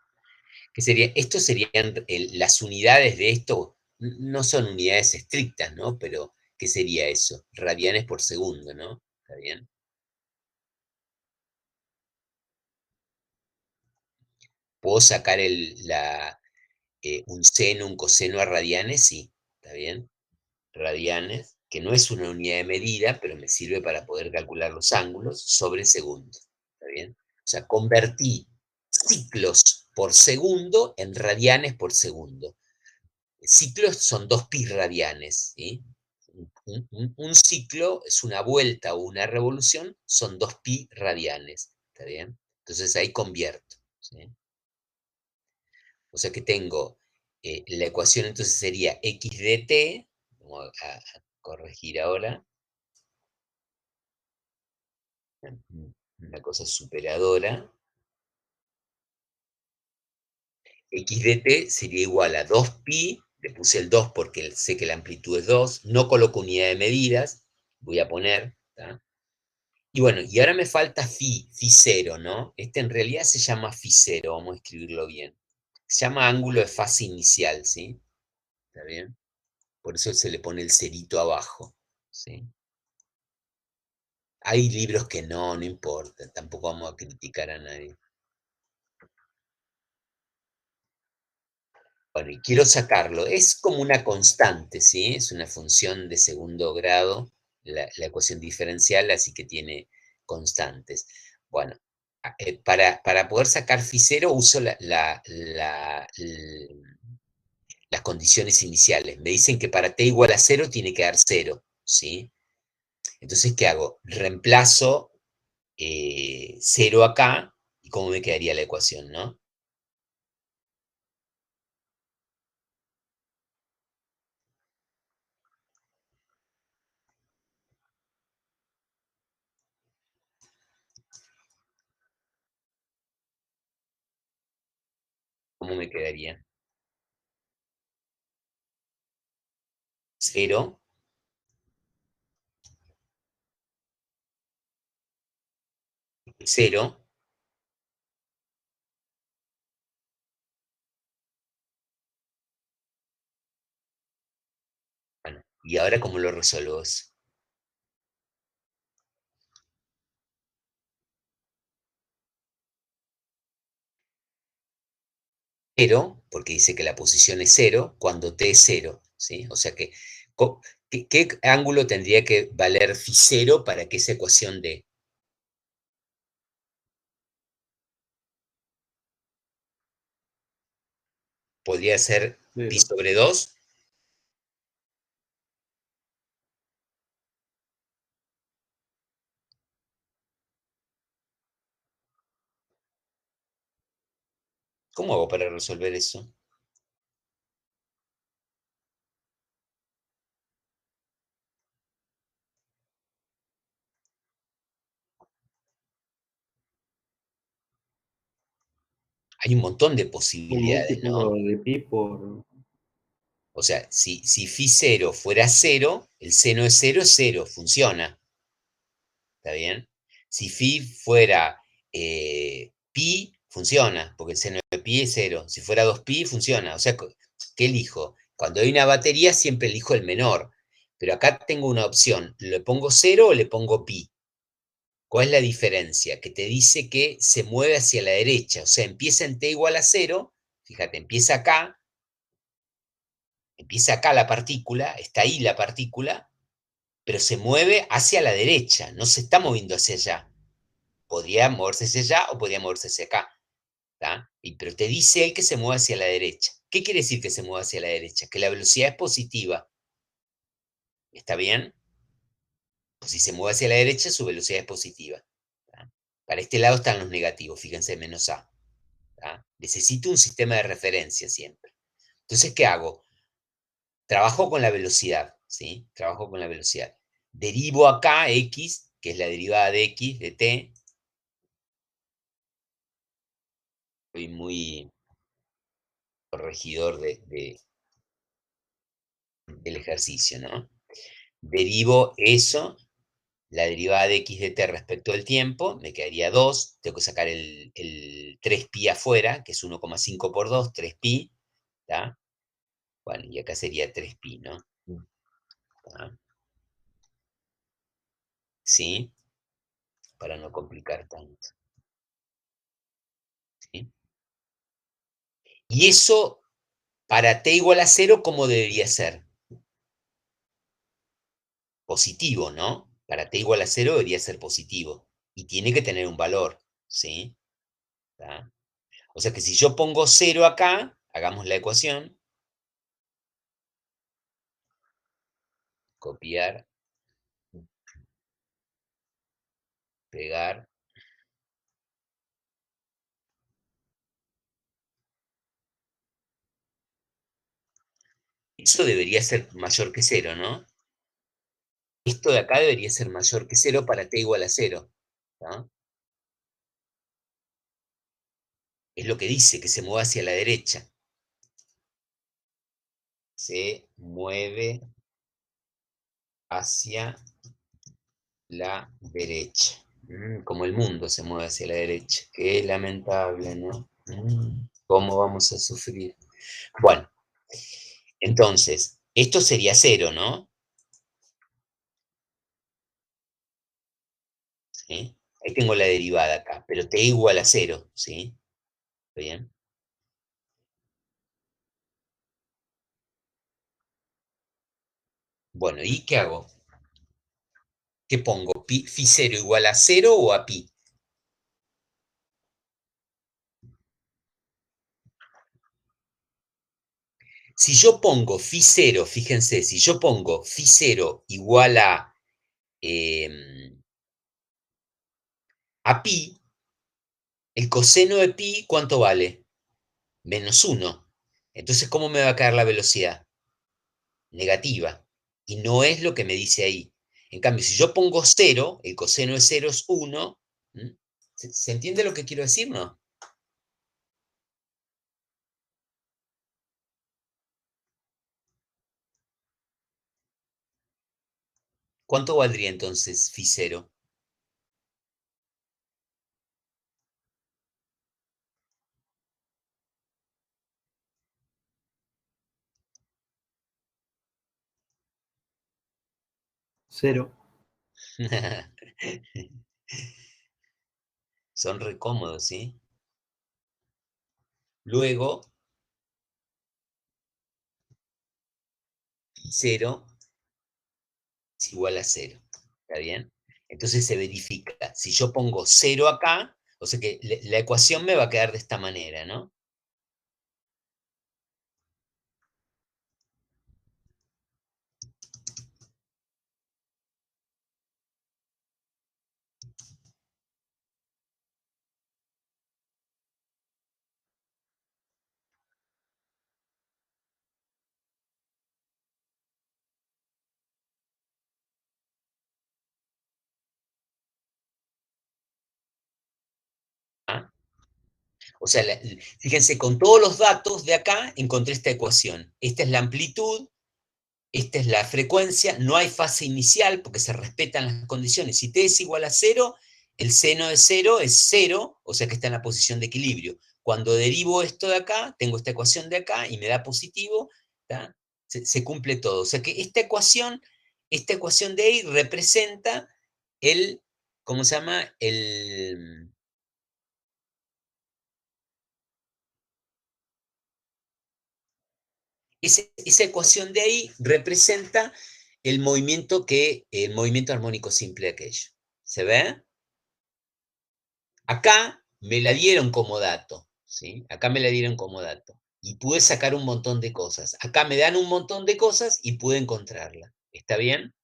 Estos serían las unidades de esto, no son unidades estrictas, ¿no? Pero, ¿qué sería eso? Radianes por segundo, ¿no? ¿Está bien? ¿Puedo sacar un seno, un coseno a radianes? Sí, ¿está bien? Radianes, que no es una unidad de medida, pero me sirve para poder calcular los ángulos sobre segundo, ¿está bien? O sea, convertí ciclos por segundo en radianes por segundo. Ciclos son 2pi radianes, ¿sí? Un ciclo es una vuelta o una revolución, son 2pi radianes, ¿está bien? Entonces ahí convierto, ¿sí? O sea que tengo, la ecuación entonces sería x de t, vamos a corregir ahora, una cosa superadora, x de t sería igual a 2pi, le puse el 2 porque sé que la amplitud es 2, no coloco unidad de medidas, voy a poner, ¿tá? Y bueno, y ahora me falta phi 0, ¿no? Este en realidad se llama phi 0, vamos a escribirlo bien. Se llama ángulo de fase inicial, ¿sí? ¿Está bien? Por eso se le pone el cerito abajo, ¿sí? Hay libros que no importa, tampoco vamos a criticar a nadie. Bueno, y quiero sacarlo. Es como una constante, ¿sí? Es una función de segundo grado, la ecuación diferencial, así que tiene constantes. Bueno, para poder sacar phi 0 uso las condiciones iniciales. Me dicen que para t igual a 0 tiene que dar 0, ¿sí? Entonces, ¿qué hago? Reemplazo 0 acá, y cómo me quedaría la ecuación, ¿no? ¿Cómo me quedaría? 0, 0, bueno, ¿y ahora cómo lo resuelvo eso? 0, porque dice que la posición es 0, cuando t es 0, ¿sí? O sea que, ¿qué ángulo tendría que valer phi 0 para que esa ecuación dé? ¿Podría ser pi Cero. sobre 2? ¿Cómo hago para resolver eso? Hay un montón de Un posibilidades, múltiplo ¿no? de pi por... O sea, si phi 0 fuera 0, el seno de 0 es 0, funciona. ¿Está bien? Si phi fuera pi, funciona, porque el seno de pi es 0. Si fuera 2pi, funciona. O sea, ¿qué elijo? Cuando hay una batería, siempre elijo el menor. Pero acá tengo una opción. ¿Le pongo 0 o le pongo pi? ¿Cuál es la diferencia? Que te dice que se mueve hacia la derecha. O sea, empieza en t igual a 0. Fíjate, empieza acá la partícula, está ahí la partícula, pero se mueve hacia la derecha, no se está moviendo hacia allá. Podría moverse hacia allá o podría moverse hacia acá. Pero te dice él que se mueve hacia la derecha. ¿Qué quiere decir que se mueve hacia la derecha? Que la velocidad es positiva. ¿Está bien? Pues si se mueve hacia la derecha, su velocidad es positiva. ¿Tá? Para este lado están los negativos, fíjense, menos A. ¿Tá? Necesito un sistema de referencia siempre. Entonces, ¿qué hago? Trabajo con la velocidad, ¿sí? Trabajo con la velocidad. Derivo acá x, que es la derivada de x, de t. Soy muy corregidor del ejercicio, ¿no? Derivo eso, la derivada de x de t respecto del tiempo, me quedaría 2, tengo que sacar el 3pi afuera, que es 1,5 por 2, 3pi, ¿tá? Bueno, y acá sería 3pi, ¿no? ¿Tá? ¿Sí? Para no complicar tanto. ¿Sí? Y eso, para t igual a 0, ¿cómo debería ser? Positivo, ¿no? Para t igual a 0 debería ser positivo. Y tiene que tener un valor, ¿sí? ¿Tá? O sea que si yo pongo 0 acá, hagamos la ecuación, copiar, pegar. Eso debería ser mayor que 0, ¿no? Esto de acá debería ser mayor que 0 para t igual a 0. ¿Tá? Es lo que dice, que se mueva hacia la derecha. Se mueve hacia la derecha. Como el mundo se mueve hacia la derecha. Qué lamentable, ¿no? ¿Cómo vamos a sufrir? Bueno, entonces, esto sería 0, ¿no? ¿Sí? Ahí tengo la derivada acá, pero t igual a 0, ¿sí? ¿Bien? Bueno, ¿y qué hago? ¿Qué pongo? ¿Phi 0 igual a 0 o a pi? Si yo pongo phi 0, fíjense, si yo pongo phi 0 igual a pi, el coseno de pi, ¿cuánto vale? -1. Entonces, ¿cómo me va a caer la velocidad? Negativa. Y no es lo que me dice ahí. En cambio, si yo pongo 0, el coseno de 0 es 1. ¿Se entiende lo que quiero decir, no? ¿Cuánto valdría entonces phi 0? 0. Son re cómodos, ¿sí? Luego, 0 es igual a 0. ¿Está bien? Entonces se verifica. Si yo pongo 0 acá, o sea que la ecuación me va a quedar de esta manera, ¿no? ¿Ah? O sea, fíjense, con todos los datos de acá encontré esta ecuación. Esta es la amplitud, esta es la frecuencia, no hay fase inicial porque se respetan las condiciones. Si t es igual a 0, el seno de 0 es 0, o sea que está en la posición de equilibrio. Cuando derivo esto de acá, tengo esta ecuación de acá y me da positivo, se cumple todo. O sea que esta ecuación de ahí representa el, ¿cómo se llama? Esa ecuación de ahí representa el movimiento armónico simple aquello. ¿Se ve? Acá me la dieron como dato, ¿sí? Acá me la dieron como dato. Y pude sacar un montón de cosas. Acá me dan un montón de cosas y pude encontrarla. ¿Está bien?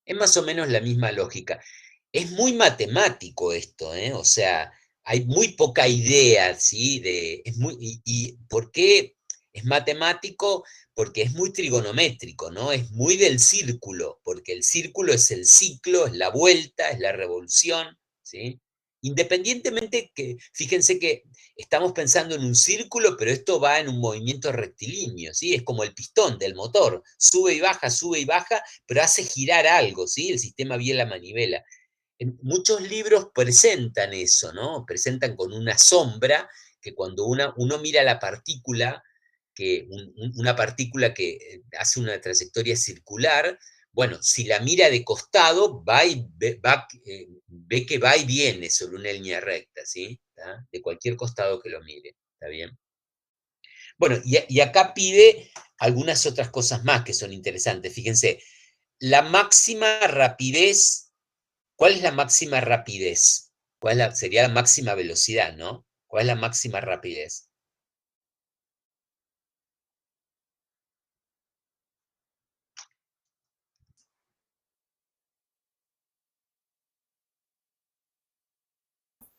Es más o menos la misma lógica. Es muy matemático esto, ¿eh? O sea, hay muy poca idea, ¿sí? Y ¿por qué es matemático? Porque es muy trigonométrico, ¿no? Es muy del círculo, porque el círculo es el ciclo, es la vuelta, es la revolución, ¿sí? Independientemente que, fíjense que estamos pensando en un círculo, pero esto va en un movimiento rectilíneo, ¿sí? Es como el pistón del motor, sube y baja, pero hace girar algo, ¿sí? El sistema biela manivela. En muchos libros presentan eso, ¿no? Presentan con una sombra que cuando uno mira la partícula, una partícula que hace una trayectoria circular, bueno, si la mira de costado, ve que va y viene sobre una línea recta, ¿sí? ¿Tá? De cualquier costado que lo mire, ¿está bien? Bueno, y acá pide algunas otras cosas más que son interesantes. Fíjense, la máxima rapidez. ¿Cuál es la máxima rapidez? Sería la máxima velocidad, ¿no? ¿Cuál es la máxima rapidez?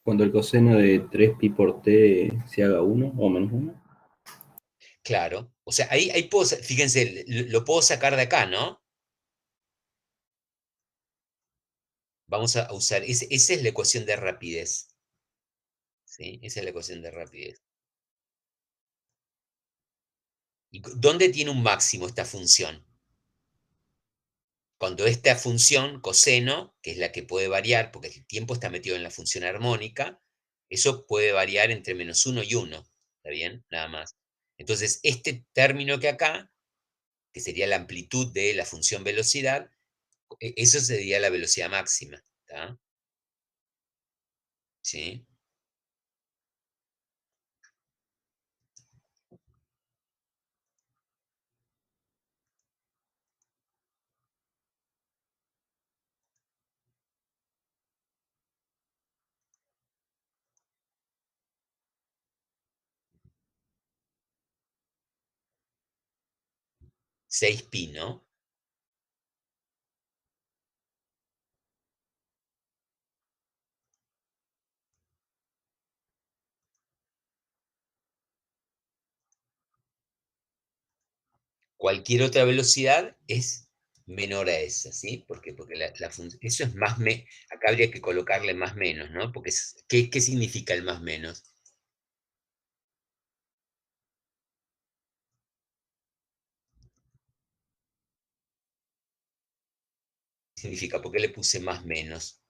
Cuando el coseno de 3pi por t se haga 1 o menos 1. Claro. O sea, ahí puedo, fíjense, lo puedo sacar de acá, ¿no? Vamos a usar, esa es la ecuación de rapidez, ¿sí? Esa es la ecuación de rapidez. ¿Y dónde tiene un máximo esta función? Cuando esta función, coseno, que es la que puede variar, porque el tiempo está metido en la función armónica, eso puede variar entre -1 y 1, ¿está bien? Nada más. Entonces, este término que acá, que sería la amplitud de la función velocidad, eso sería la velocidad máxima, ¿está? ¿Sí? 6pi, ¿no? Cualquier otra velocidad es menor a esa, ¿sí? Porque eso es acá habría que colocarle más menos, ¿no? Porque ¿qué significa el más menos? Significa, ¿por qué le puse más menos?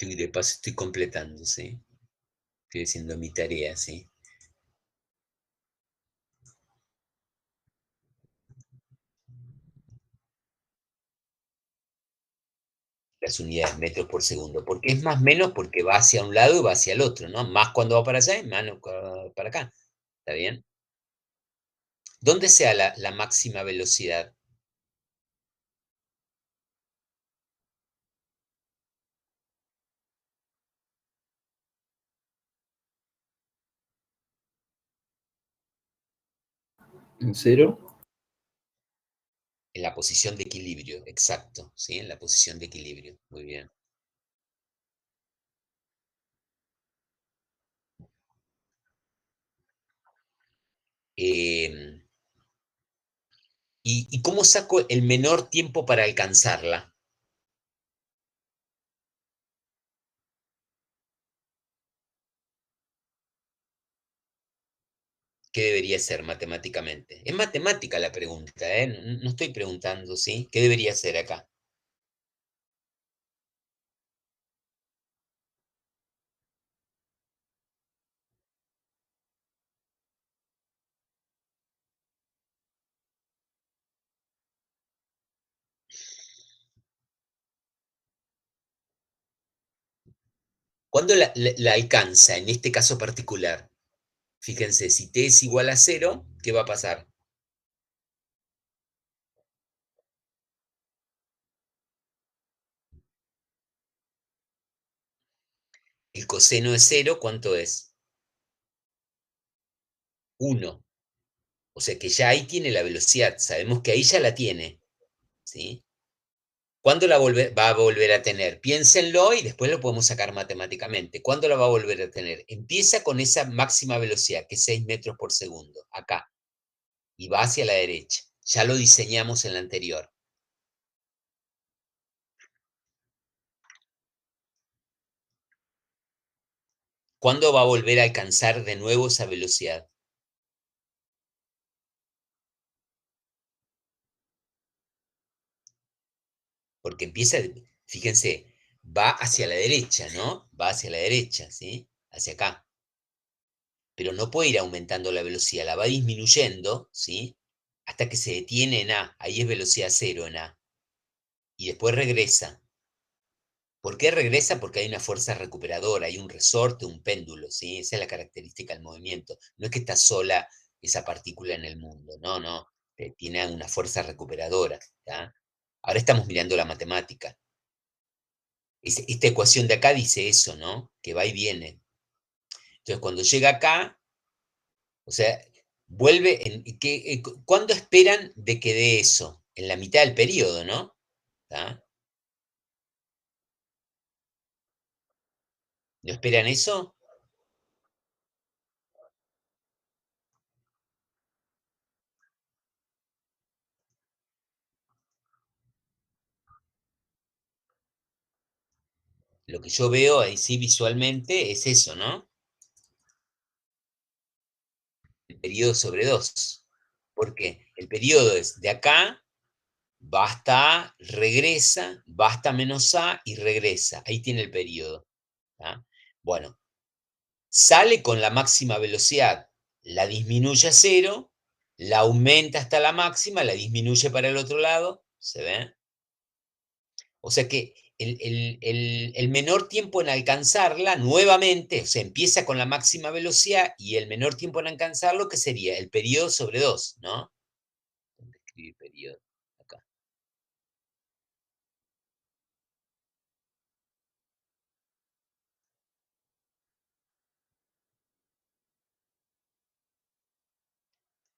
Y de paso estoy completando, ¿sí? Estoy haciendo mi tarea, ¿sí? Las unidades metros por segundo. ¿Por qué es más menos? Porque va hacia un lado y va hacia el otro, ¿no? Más cuando va para allá y menos para acá. ¿Está bien? ¿Dónde sea la máxima velocidad? ¿En cero? En la posición de equilibrio, exacto, ¿sí? En la posición de equilibrio. Muy bien. Em, ¿Y cómo saco el menor tiempo para alcanzarla? ¿Qué debería ser matemáticamente? Es matemática la pregunta, ¿eh? No estoy preguntando, ¿sí? ¿Qué debería ser acá? ¿Cuándo la alcanza en este caso particular? Fíjense, si t es igual a 0, ¿qué va a pasar? El coseno de 0, ¿cuánto es? 1. O sea que ya ahí tiene la velocidad. Sabemos que ahí ya la tiene. ¿Sí? ¿Cuándo va a volver a tener? Piénsenlo y después lo podemos sacar matemáticamente. ¿Cuándo la va a volver a tener? Empieza con esa máxima velocidad, que es 6 metros por segundo, acá, y va hacia la derecha. Ya lo diseñamos en la anterior. ¿Cuándo va a volver a alcanzar de nuevo esa velocidad? Porque empieza, fíjense, va hacia la derecha, ¿no? Va hacia la derecha, ¿sí? Hacia acá. Pero no puede ir aumentando la velocidad, la va disminuyendo, ¿sí? Hasta que se detiene en A. Ahí es velocidad cero en A. Y después regresa. ¿Por qué regresa? Porque hay una fuerza recuperadora, hay un resorte, un péndulo, ¿sí? Esa es la característica del movimiento. No es que está sola esa partícula en el mundo, no, no. Tiene una fuerza recuperadora, ¿tá? Ahora estamos mirando la matemática. Esta ecuación de acá dice eso, ¿no? Que va y viene. Entonces, cuando llega acá, o sea, vuelve, ¿cuándo esperan de que dé eso? En la mitad del periodo, ¿no? ¿Tá? ¿No esperan eso? Lo que yo veo ahí sí visualmente es eso, ¿no? El periodo sobre 2. ¿Por qué? El periodo es de acá, va hasta A, regresa, va hasta menos A y regresa. Ahí tiene el periodo. ¿Tá? Bueno, sale con la máxima velocidad, la disminuye a 0, la aumenta hasta la máxima, la disminuye para el otro lado, ¿se ve? O sea que el menor tiempo en alcanzarla, nuevamente, o sea, empieza con la máxima velocidad y el menor tiempo en alcanzarlo, ¿qué sería? El periodo sobre 2, ¿no? ¿Dónde escribí periodo? Acá.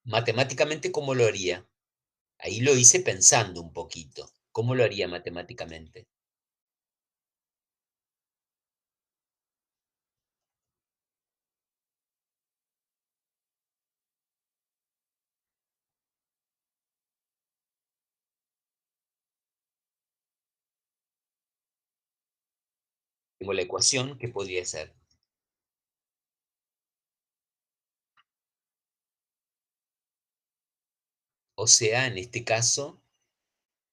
Matemáticamente, ¿cómo lo haría? Ahí lo hice pensando un poquito. ¿Cómo lo haría matemáticamente? Tengo la ecuación, ¿qué podría ser? O sea, en este caso,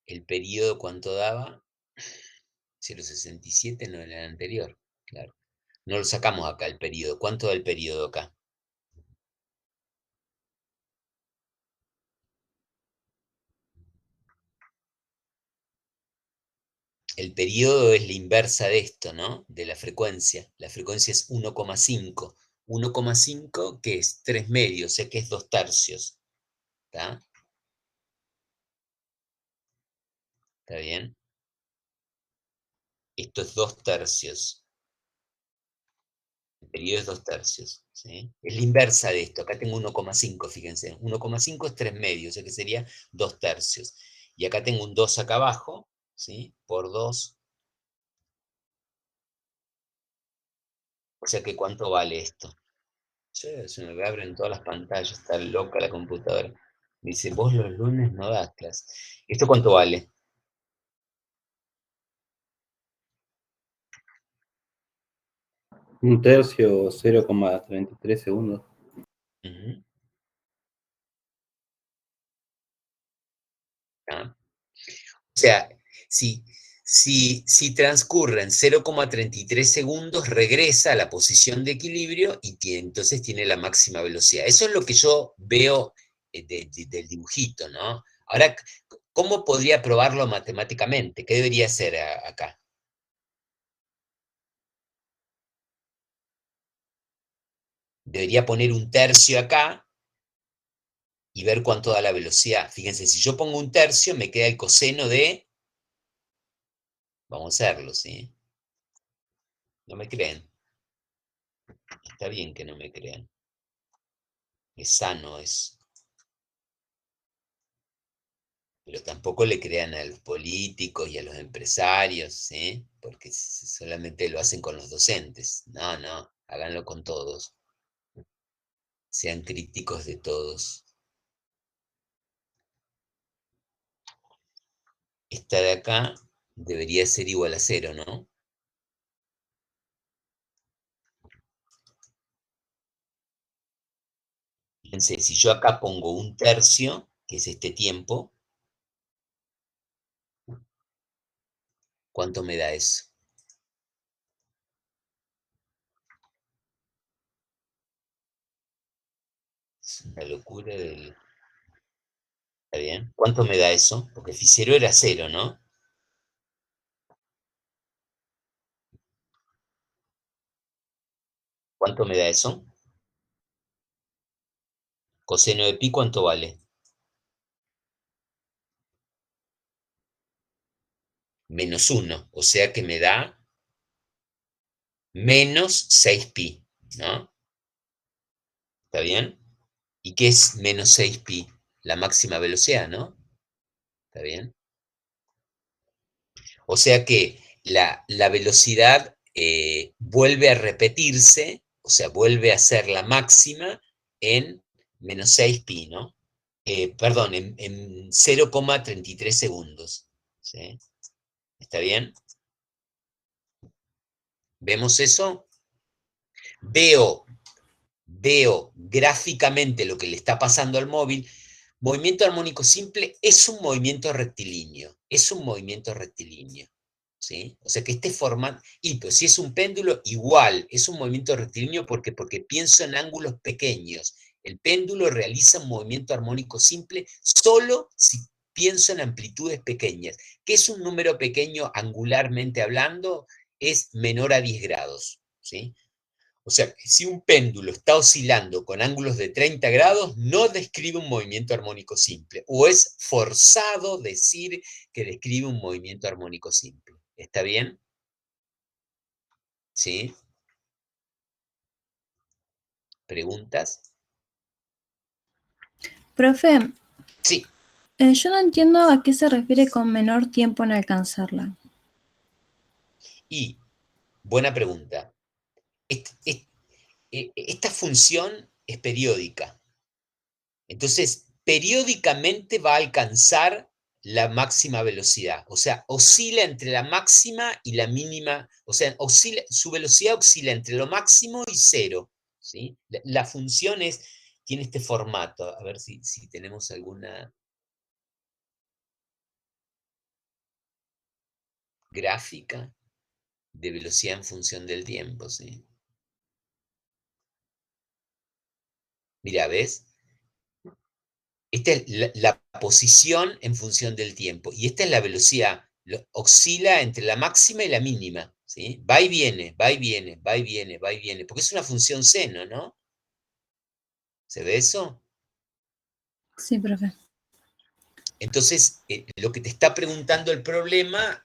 el periodo, ¿cuánto daba? 0,67 no era el anterior, claro. No lo sacamos acá el periodo. ¿Cuánto da el periodo acá? El periodo es la inversa de esto, ¿no? De la frecuencia. La frecuencia es 1,5. 1,5 que es 3 medios, o sea que es 2 tercios. ¿Está? ¿Está bien? Esto es 2 tercios. El periodo es 2 tercios. ¿Sí? Es la inversa de esto. Acá tengo 1,5, fíjense. 1,5 es 3 medios, o sea que sería 2 tercios. Y acá tengo un 2 acá abajo, ¿sí? Por 2. O sea que ¿cuánto vale esto? Che, se me abren todas las pantallas, está loca la computadora. Dice, vos los lunes no das clase. ¿Esto cuánto vale? Un tercio, 0,33 segundos. Ujú. ¿Ah? O sea, si transcurren 0,33 segundos, regresa a la posición de equilibrio y entonces tiene la máxima velocidad. Eso es lo que yo veo del dibujito, ¿no? Ahora, ¿cómo podría probarlo matemáticamente? ¿Qué debería hacer acá? Debería poner un tercio acá y ver cuánto da la velocidad. Fíjense, si yo pongo un tercio, me queda el coseno de... Vamos a hacerlo, ¿sí? ¿No me creen? Está bien que no me crean. Es sano eso. Pero tampoco le crean a los políticos y a los empresarios, ¿sí? Porque solamente lo hacen con los docentes. No, no, háganlo con todos. Sean críticos de todos. Esta de acá debería ser igual a 0, ¿no? Fíjense, si yo acá pongo 1/3, que es este tiempo, ¿cuánto me da eso? Es una locura del... ¿Está bien? ¿Cuánto me da eso? Porque si 0 era 0, ¿no? ¿Cuánto me da eso? Coseno de pi, ¿cuánto vale? -1, o sea que me da menos 6pi, ¿no? ¿Está bien? ¿Y qué es menos 6pi? La máxima velocidad, ¿no? ¿Está bien? O sea que la velocidad vuelve a repetirse, o sea, vuelve a ser la máxima en menos 6pi, ¿no? Perdón, en 0,33 segundos. ¿Sí? ¿Está bien? ¿Vemos eso? Veo gráficamente lo que le está pasando al móvil. Movimiento armónico simple es un movimiento rectilíneo, es un movimiento rectilíneo, ¿sí? O sea que este formato, y pues si es un péndulo, igual, es un movimiento rectilíneo porque pienso en ángulos pequeños. El péndulo realiza un movimiento armónico simple solo si pienso en amplitudes pequeñas. ¿Qué es un número pequeño angularmente hablando? Es menor a 10 grados, ¿sí? O sea, si un péndulo está oscilando con ángulos de 30 grados, no describe un movimiento armónico simple, o es forzado decir que describe un movimiento armónico simple. ¿Está bien? ¿Sí? ¿Preguntas? Profe, Sí. yo no entiendo a qué se refiere con menor tiempo en alcanzarla. Y, buena pregunta. Esta función es periódica. Entonces, periódicamente va a alcanzar la máxima velocidad. O sea, oscila entre la máxima y la mínima. O sea, su velocidad oscila entre lo máximo y 0. ¿Sí? La función tiene este formato. A ver si tenemos alguna gráfica de velocidad en función del tiempo. ¿Sí? Mira, ¿ves? Esta es la posición en función del tiempo. Y esta es la velocidad. Oscila entre la máxima y la mínima. ¿Sí? Va y viene, va y viene, va y viene, va y viene. Porque es una función seno, ¿no? ¿Se ve eso? Sí, profe. Entonces, lo que te está preguntando el problema,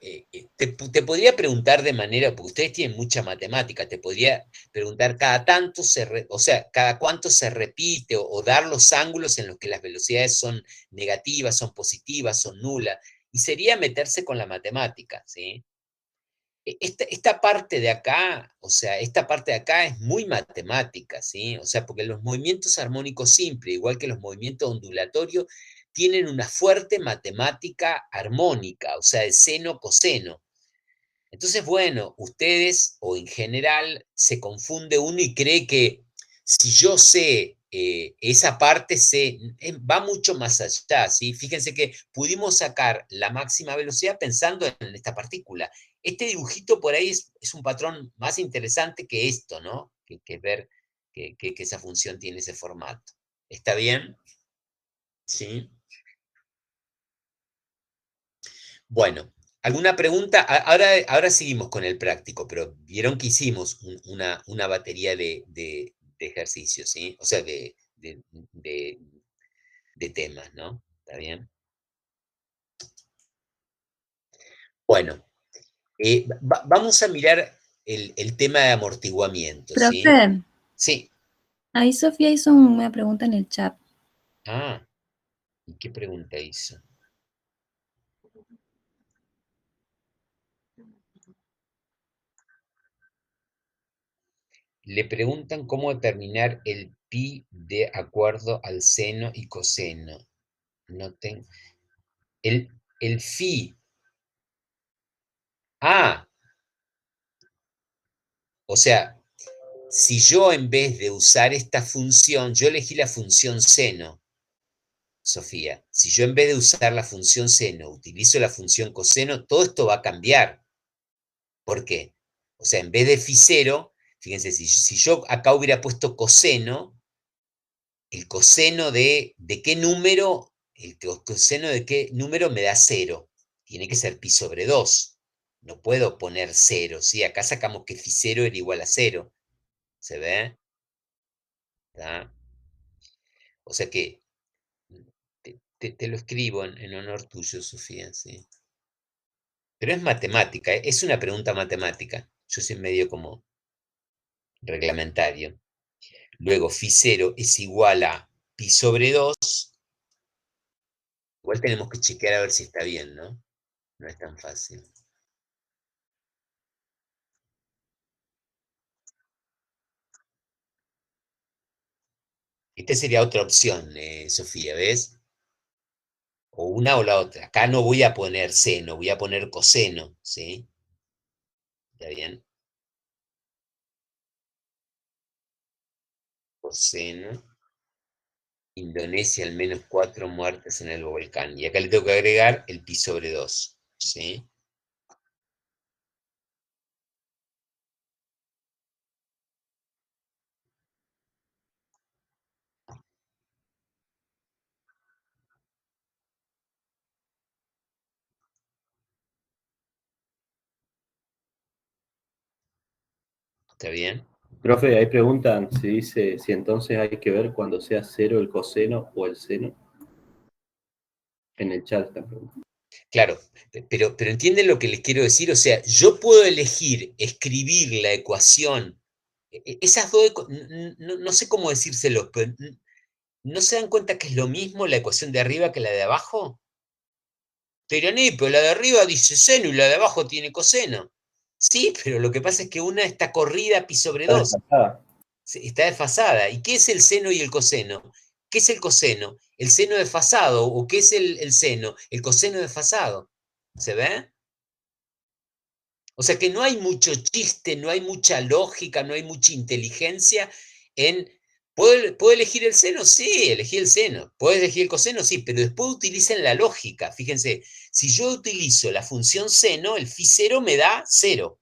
te podría preguntar de manera, porque ustedes tienen mucha matemática, te podría preguntar cada tanto o sea, cada cuánto se repite, o dar los ángulos en los que las velocidades son negativas, son positivas, son nulas, y sería meterse con la matemática, ¿sí? Esta parte de acá, o sea, esta parte de acá es muy matemática, ¿sí? O sea, porque los movimientos armónicos simples, igual que los movimientos ondulatorios, tienen una fuerte matemática armónica, o sea, de seno, coseno. Entonces, bueno, ustedes o en general se confunde uno y cree que si yo sé esa parte, va mucho más allá, ¿sí? Fíjense que pudimos sacar la máxima velocidad pensando en esta partícula. Este dibujito por ahí es un patrón más interesante que esto, ¿no? Que ver que esa función tiene ese formato. ¿Está bien? ¿Sí? Bueno, ¿alguna pregunta? Ahora seguimos con el práctico, pero vieron que hicimos una batería de ejercicios, ¿sí? O sea, de temas, ¿no? ¿Está bien? Bueno, vamos a mirar el tema de amortiguamiento, Profe, ¿sí? Sí. Ahí Sofía hizo una pregunta en el chat. Ah, ¿y qué pregunta hizo? Le preguntan cómo determinar el pi de acuerdo al seno y coseno. No tengo. El phi. Ah, o sea, si yo en vez de usar esta función, yo elegí la función seno, Sofía. Si yo en vez de usar la función seno utilizo la función coseno, todo esto va a cambiar. ¿Por qué? O sea, en vez de phi cero, fíjense, si yo acá hubiera puesto coseno, el coseno de qué número, el coseno de qué número me da 0. Tiene que ser pi sobre 2. No puedo poner 0, ¿sí? Acá sacamos que phi 0 era igual a 0. ¿Se ve? ¿Tá? O sea que te lo escribo en honor tuyo, Sofía, ¿sí? Pero es matemática, ¿eh? Es una pregunta matemática. Yo soy medio como reglamentario. Luego, phi 0 es igual a pi sobre 2. Igual tenemos que chequear a ver si está bien, ¿no? No es tan fácil. Esta sería otra opción, Sofía, ¿ves? O una o la otra. Acá no voy a poner seno, voy a poner coseno, ¿sí? ¿Está bien? Coseno. Indonesia, al menos 4 muertes en el volcán. Y acá le tengo que agregar el pi sobre 2, ¿sí? ¿Está bien? Profe, ahí preguntan si dice si entonces hay que ver cuando sea cero el coseno o el seno. En el chat están preguntando. Claro, pero ¿entienden lo que les quiero decir? O sea, yo puedo elegir escribir la ecuación, esas dos, no sé cómo decírselos, pero ¿no se dan cuenta que es lo mismo la ecuación de arriba que la de abajo? Pero la de arriba dice seno y la de abajo tiene coseno. Sí, pero lo que pasa es que una está corrida pi sobre Está 2, desfasada. está desfasada. ¿Y qué es el seno y el coseno? ¿Qué es el coseno? ¿El seno desfasado? ¿O qué es el seno? El coseno desfasado. ¿Se ve? O sea que no hay mucho chiste, no hay mucha lógica, no hay mucha inteligencia en... ¿Puedo elegir el seno? Sí, elegí el seno. ¿Puedo elegir el coseno? Sí, pero después utilicen la lógica. Fíjense, si yo utilizo la función seno, el phi cero me da 0.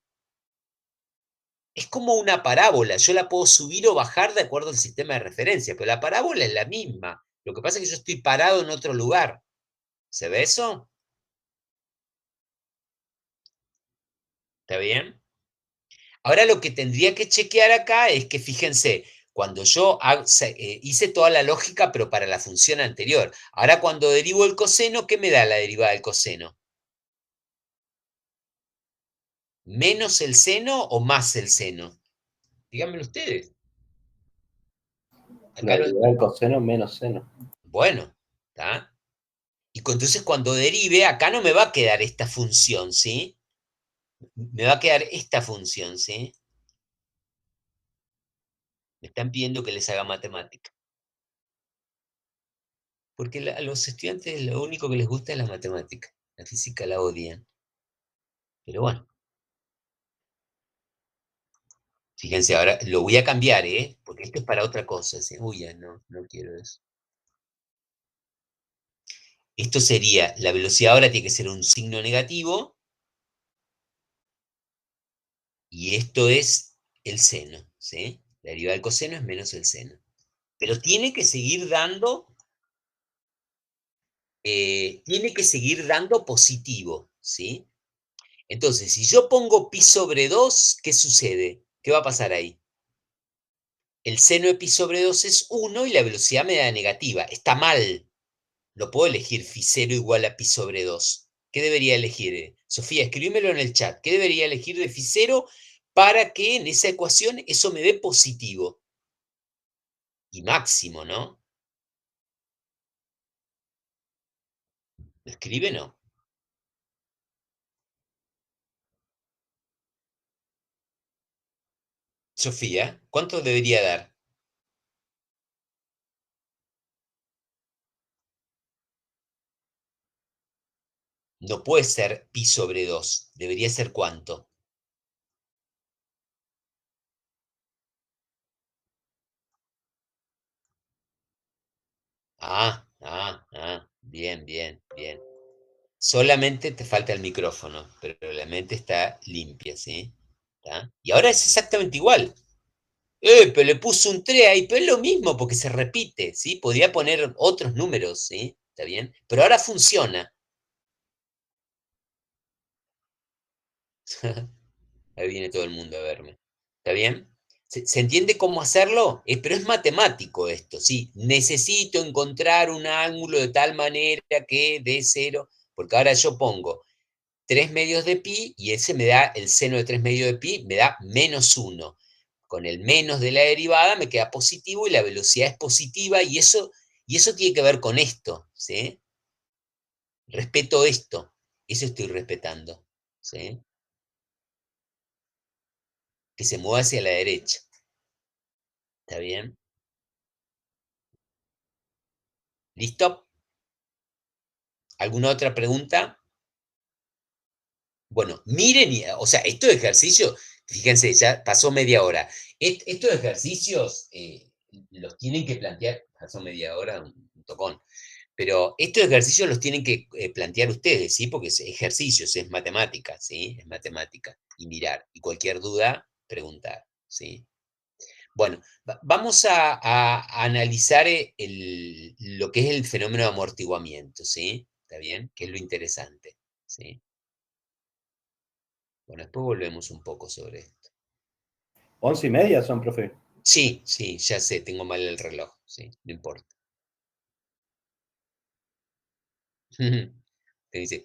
Es como una parábola, yo la puedo subir o bajar de acuerdo al sistema de referencia, pero la parábola es la misma. Lo que pasa es que yo estoy parado en otro lugar. ¿Se ve eso? ¿Está bien? Ahora lo que tendría que chequear acá es que, fíjense, cuando yo hice toda la lógica, pero para la función anterior. Ahora cuando derivo el coseno, ¿qué me da la derivada del coseno? ¿Menos el seno o más el seno? Díganmelo ustedes. La Acá derivada del coseno menos seno. bueno, ¿está? Y entonces cuando derive, acá no me va a quedar esta función, ¿sí? Me va a quedar esta función, ¿sí? Me están pidiendo que les haga matemática. Porque a los estudiantes lo único que les gusta es la matemática. La física la odian. Pero bueno, fíjense, ahora lo voy a cambiar, ¿eh? Porque esto es para otra cosa, ¿sí? Uy, ya no quiero eso. Esto sería, la velocidad ahora tiene que ser un signo negativo, y esto es el seno, ¿sí? La derivada del coseno es menos el seno. Pero tiene que seguir dando positivo, ¿sí? Entonces, si yo pongo pi sobre 2, ¿qué sucede? ¿Qué va a pasar ahí? El seno de pi sobre 2 es 1 y la velocidad me da negativa. Está mal. No puedo elegir phi 0 igual a pi sobre 2. ¿Qué debería elegir? Sofía, escríbemelo en el chat. ¿Qué debería elegir de phi 0 para que en esa ecuación eso me dé positivo? y máximo, ¿no? ¿Lo escribe o no? Sofía, ¿cuánto debería dar? No puede ser pi sobre 2. Debería ser ¿cuánto? Bien, bien, bien. Solamente te falta el micrófono, pero la mente está limpia, ¿sí? ¿Tá? Y ahora es exactamente igual. Pero le puso un 3 ahí, pero es lo mismo porque se repite, ¿sí? Podría poner otros números, ¿sí? ¿Está bien? Pero ahora funciona. Ahí viene todo el mundo a verme. ¿Está bien? ¿Se entiende cómo hacerlo? Pero es matemático esto, ¿sí? Necesito encontrar un ángulo de tal manera que dé 0, porque ahora yo pongo 3 medios de pi y ese me da el seno de 3 medios de pi, me da -1. Con el menos de la derivada me queda positivo y la velocidad es positiva y eso tiene que ver con esto, ¿sí? Respeto esto, eso estoy respetando, ¿sí? Que se mueva hacia la derecha, ¿está bien? ¿Listo? ¿Alguna otra pregunta? Bueno, miren, o sea, estos ejercicios, fíjense, ya pasó media hora. Estos ejercicios los tienen que plantear, pasó media hora, un tocón, pero estos ejercicios los tienen que plantear ustedes, ¿sí? Porque es ejercicios, es matemática, ¿sí? Es matemática. Y mirar, y cualquier duda, preguntar, ¿sí? Bueno, vamos a analizar lo que es el fenómeno de amortiguamiento, ¿sí? ¿Está bien? Que es lo interesante, ¿sí? Bueno, después volvemos un poco sobre esto. 11:30 son, profe. Sí, sí, ya sé, tengo mal el reloj, sí, no importa. Te dice,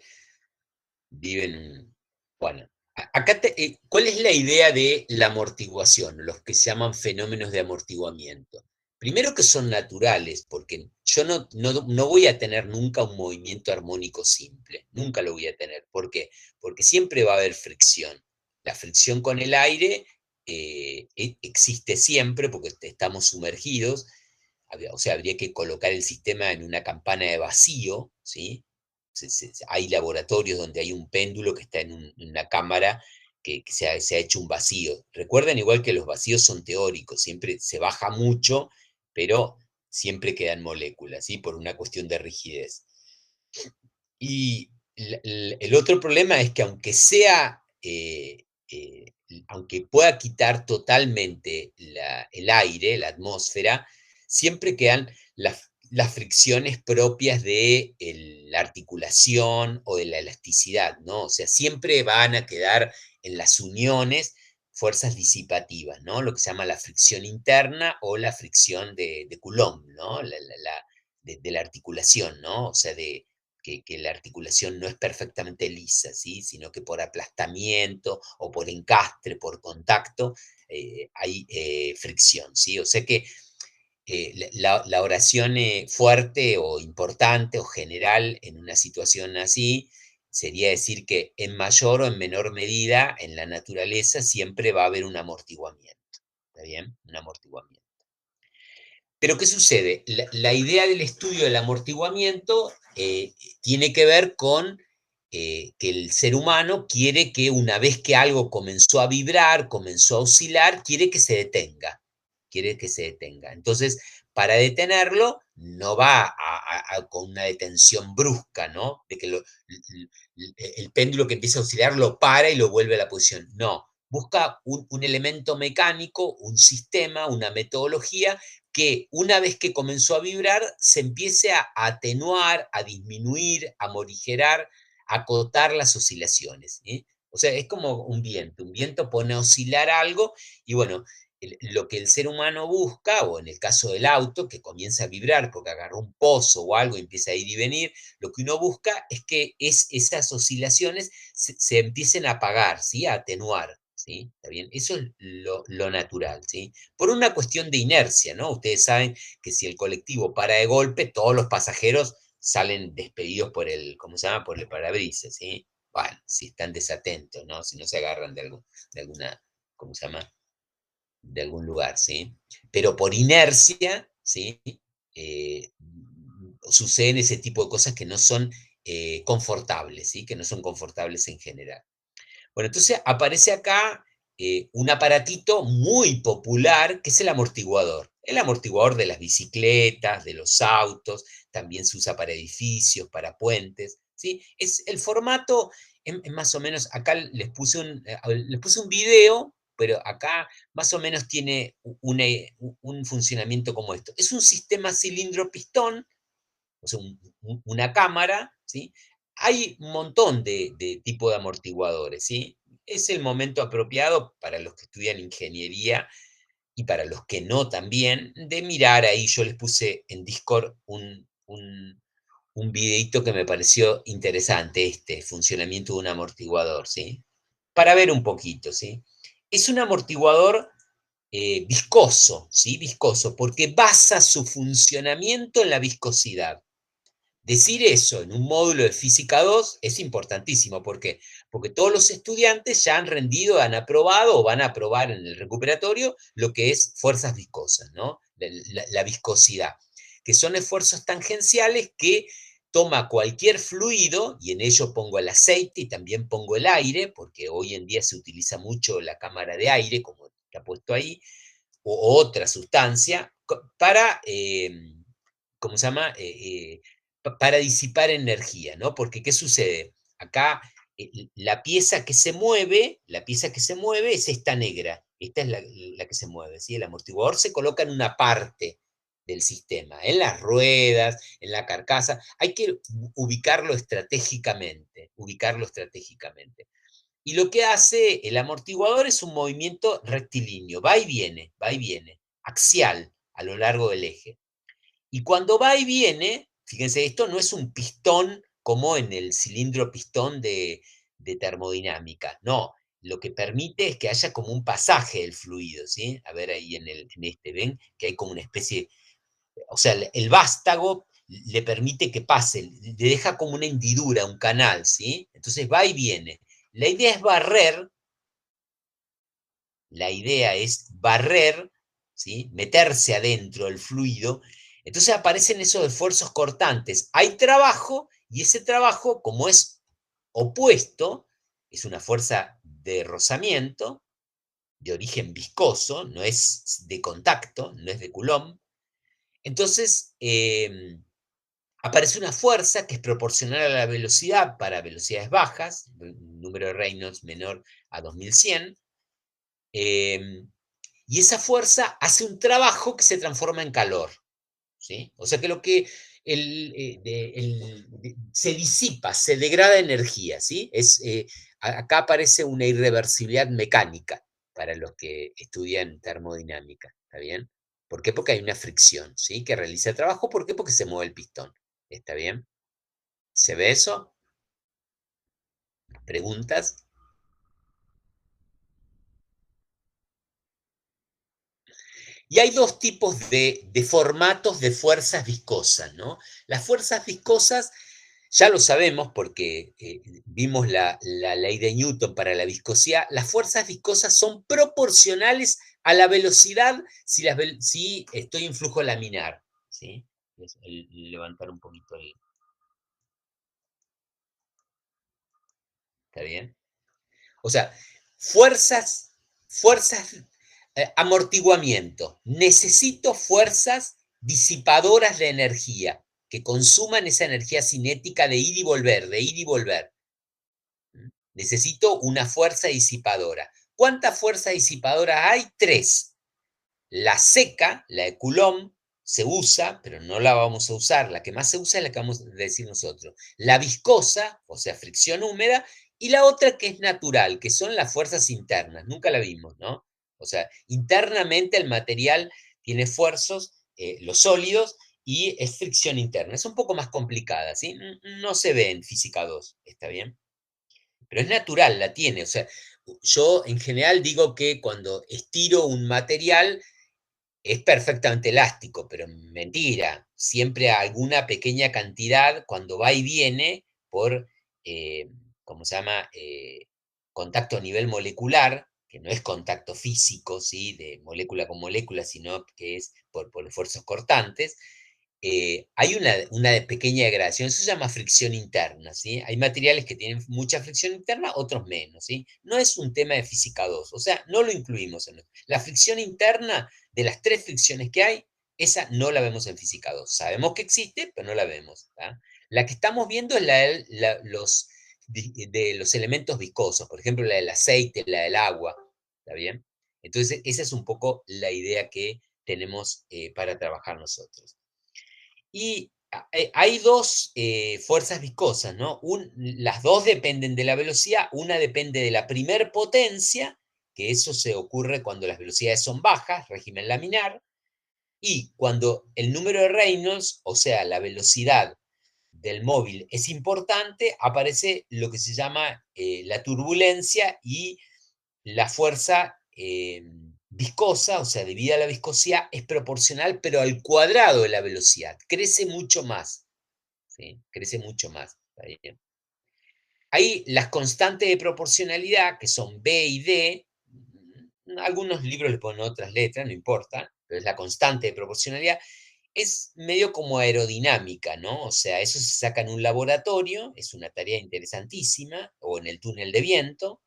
viven. Bueno, acá, ¿cuál es la idea de la amortiguación? Los que se llaman fenómenos de amortiguamiento. Primero que son naturales, porque yo no voy a tener nunca un movimiento armónico simple, nunca lo voy a tener. ¿Por qué? Porque siempre va a haber fricción. La fricción con el aire existe siempre porque estamos sumergidos, o sea, habría que colocar el sistema en una campana de vacío, ¿sí? Hay laboratorios donde hay un péndulo que está en una cámara que se ha hecho un vacío. Recuerden igual que los vacíos son teóricos, siempre se baja mucho, pero siempre quedan moléculas, ¿sí? Por una cuestión de rigidez. Y el otro problema es que aunque pueda quitar totalmente el aire, la atmósfera, siempre quedan las fricciones propias de la articulación o de la elasticidad, ¿no? O sea, siempre van a quedar en las uniones fuerzas disipativas, ¿no? Lo que se llama la fricción interna o la fricción de Coulomb, ¿no? De la articulación, ¿no? O sea, que la articulación no es perfectamente lisa, ¿sí? Sino que por aplastamiento o por encastre, por contacto, hay fricción, ¿sí? O sea que la oración fuerte o importante o general en una situación así sería decir que en mayor o en menor medida en la naturaleza siempre va a haber un amortiguamiento, ¿está bien? Un amortiguamiento. Pero ¿qué sucede? La idea del estudio del amortiguamiento tiene que ver con que el ser humano quiere que una vez que algo comenzó a vibrar, comenzó a oscilar, quiere que se detenga. Quiere que se detenga. Entonces, para detenerlo, no va con una detención brusca, ¿no? De que el péndulo que empieza a oscilar lo para y lo vuelve a la posición. No, busca un elemento mecánico, un sistema, una metodología que una vez que comenzó a vibrar se empiece a atenuar, a disminuir, a morigerar, a acotar las oscilaciones. O sea, es como un viento pone a oscilar algo y bueno, lo que el ser humano busca, o en el caso del auto, que comienza a vibrar porque agarró un pozo o algo y empieza a ir y venir, lo que uno busca es que esas oscilaciones se empiecen a apagar, ¿sí? A atenuar. ¿sí? ¿Está bien? Eso es lo natural, ¿sí? Por una cuestión de inercia, ¿no? Ustedes saben que si el colectivo para de golpe, todos los pasajeros salen despedidos por el, ¿cómo se llama? Por el parabrisas, ¿sí? Bueno, si están desatentos, ¿no? Si no se agarran de alguna, ¿cómo se llama? De algún lugar, ¿sí? Pero por inercia, ¿sí? Eh, suceden ese tipo de cosas que no son confortables, ¿sí? Que no son confortables en general. Bueno, entonces aparece acá un aparatito muy popular que es el amortiguador. El amortiguador de las bicicletas, de los autos, también se usa para edificios, para puentes, ¿sí? Es el formato, más o menos, acá les puse un video, pero acá más o menos tiene un funcionamiento como esto. Es un sistema cilindro-pistón, o sea, una cámara, ¿sí? Hay un montón de tipos de amortiguadores, ¿sí? Es el momento apropiado para los que estudian ingeniería y para los que no también, de mirar ahí. Yo les puse en Discord un videito que me pareció interesante, este funcionamiento de un amortiguador, ¿sí? Para ver un poquito, ¿sí? Es un amortiguador viscoso, ¿sí? Viscoso, porque basa su funcionamiento en la viscosidad. Decir eso en un módulo de física 2 es importantísimo. ¿Por qué? Porque todos los estudiantes ya han rendido, han aprobado o van a aprobar en el recuperatorio lo que es fuerzas viscosas, ¿no? La viscosidad, que son esfuerzos tangenciales que toma cualquier fluido, y en ello pongo el aceite y también pongo el aire, porque hoy en día se utiliza mucho la cámara de aire, como está puesto ahí, o otra sustancia, para, ¿cómo se llama? Para disipar energía, ¿no? Porque, ¿qué sucede? Acá la pieza que se mueve es esta negra, esta es la que se mueve, ¿sí? El amortiguador se coloca en una parte del sistema, en las ruedas, en la carcasa, hay que ubicarlo estratégicamente. Y lo que hace el amortiguador es un movimiento rectilíneo, va y viene, axial a lo largo del eje. Y cuando va y viene, fíjense, esto no es un pistón como en el cilindro pistón de termodinámica, no, lo que permite es que haya como un pasaje del fluido, ¿sí? A ver ahí en este, ¿ven? Que hay como una especie, o sea, el vástago le permite que pase, le deja como una hendidura, un canal, ¿sí? Entonces va y viene. La idea es barrer, ¿sí? Meterse adentro del fluido. Entonces aparecen esos esfuerzos cortantes. Hay trabajo y ese trabajo, como es opuesto, es una fuerza de rozamiento, de origen viscoso, no es de contacto, no es de Coulomb. Entonces, aparece una fuerza que es proporcional a la velocidad para velocidades bajas, número de Reynolds menor a 2100, y esa fuerza hace un trabajo que se transforma en calor, ¿sí? O sea que lo que se disipa, se degrada energía, ¿sí? Acá aparece una irreversibilidad mecánica para los que estudian termodinámica, ¿está bien? ¿Por qué? Porque hay una fricción, ¿sí? Que realiza el trabajo. ¿Por qué? Porque se mueve el pistón, ¿está bien? ¿Se ve eso? ¿Preguntas? Y hay dos tipos de formatos de fuerzas viscosas, ¿no? Las fuerzas viscosas, ya lo sabemos porque vimos la ley de Newton para la viscosidad. Las fuerzas viscosas son proporcionales a la velocidad si estoy en flujo laminar, ¿sí? Levantar un poquito el... ¿Está bien? O sea, fuerzas, amortiguamiento. Necesito fuerzas disipadoras de energía, que consuman esa energía cinética de ir y volver, de ir y volver. Necesito una fuerza disipadora. ¿Cuántas fuerzas disipadoras hay? 3. La seca, la de Coulomb, se usa, pero no la vamos a usar. La que más se usa es la que vamos a decir nosotros. La viscosa, o sea, fricción húmeda, y la otra que es natural, que son las fuerzas internas. Nunca la vimos, ¿no? O sea, internamente el material tiene esfuerzos, los sólidos, y es fricción interna. Es un poco más complicada, ¿sí? No se ve en física 2, ¿está bien? Pero es natural, la tiene. O sea, yo en general digo que cuando estiro un material es perfectamente elástico, pero mentira, siempre alguna pequeña cantidad cuando va y viene por, eh, ¿cómo se llama? Contacto a nivel molecular, que no es contacto físico, ¿sí? De molécula con molécula, sino que es por esfuerzos cortantes, hay una pequeña degradación, eso se llama fricción interna, ¿sí? Hay materiales que tienen mucha fricción interna, otros menos, ¿sí? No es un tema de física 2, o sea, no lo incluimos en la fricción interna de las 3 fricciones que hay, esa no la vemos en física 2. Sabemos que existe, pero no la vemos, ¿tá? La que estamos viendo es de los elementos viscosos, por ejemplo, la del aceite, la del agua, ¿está bien? Entonces, esa es un poco la idea que tenemos para trabajar nosotros. Y hay dos fuerzas viscosas, ¿no? Las dos dependen de la velocidad, una depende de la primer potencia, que eso se ocurre cuando las velocidades son bajas, régimen laminar, y cuando el número de Reynolds, o sea, la velocidad del móvil es importante, aparece lo que se llama la turbulencia y la fuerza viscosa, o sea, debido a la viscosidad, es proporcional, pero al cuadrado de la velocidad. Crece mucho más. ¿Sí? Crece mucho más. ¿Está bien? Hay las constantes de proporcionalidad, que son B y D. Algunos libros le ponen otras letras, no importa, pero es la constante de proporcionalidad. Es medio como aerodinámica, ¿no? O sea, eso se saca en un laboratorio, es una tarea interesantísima, o en el túnel de viento,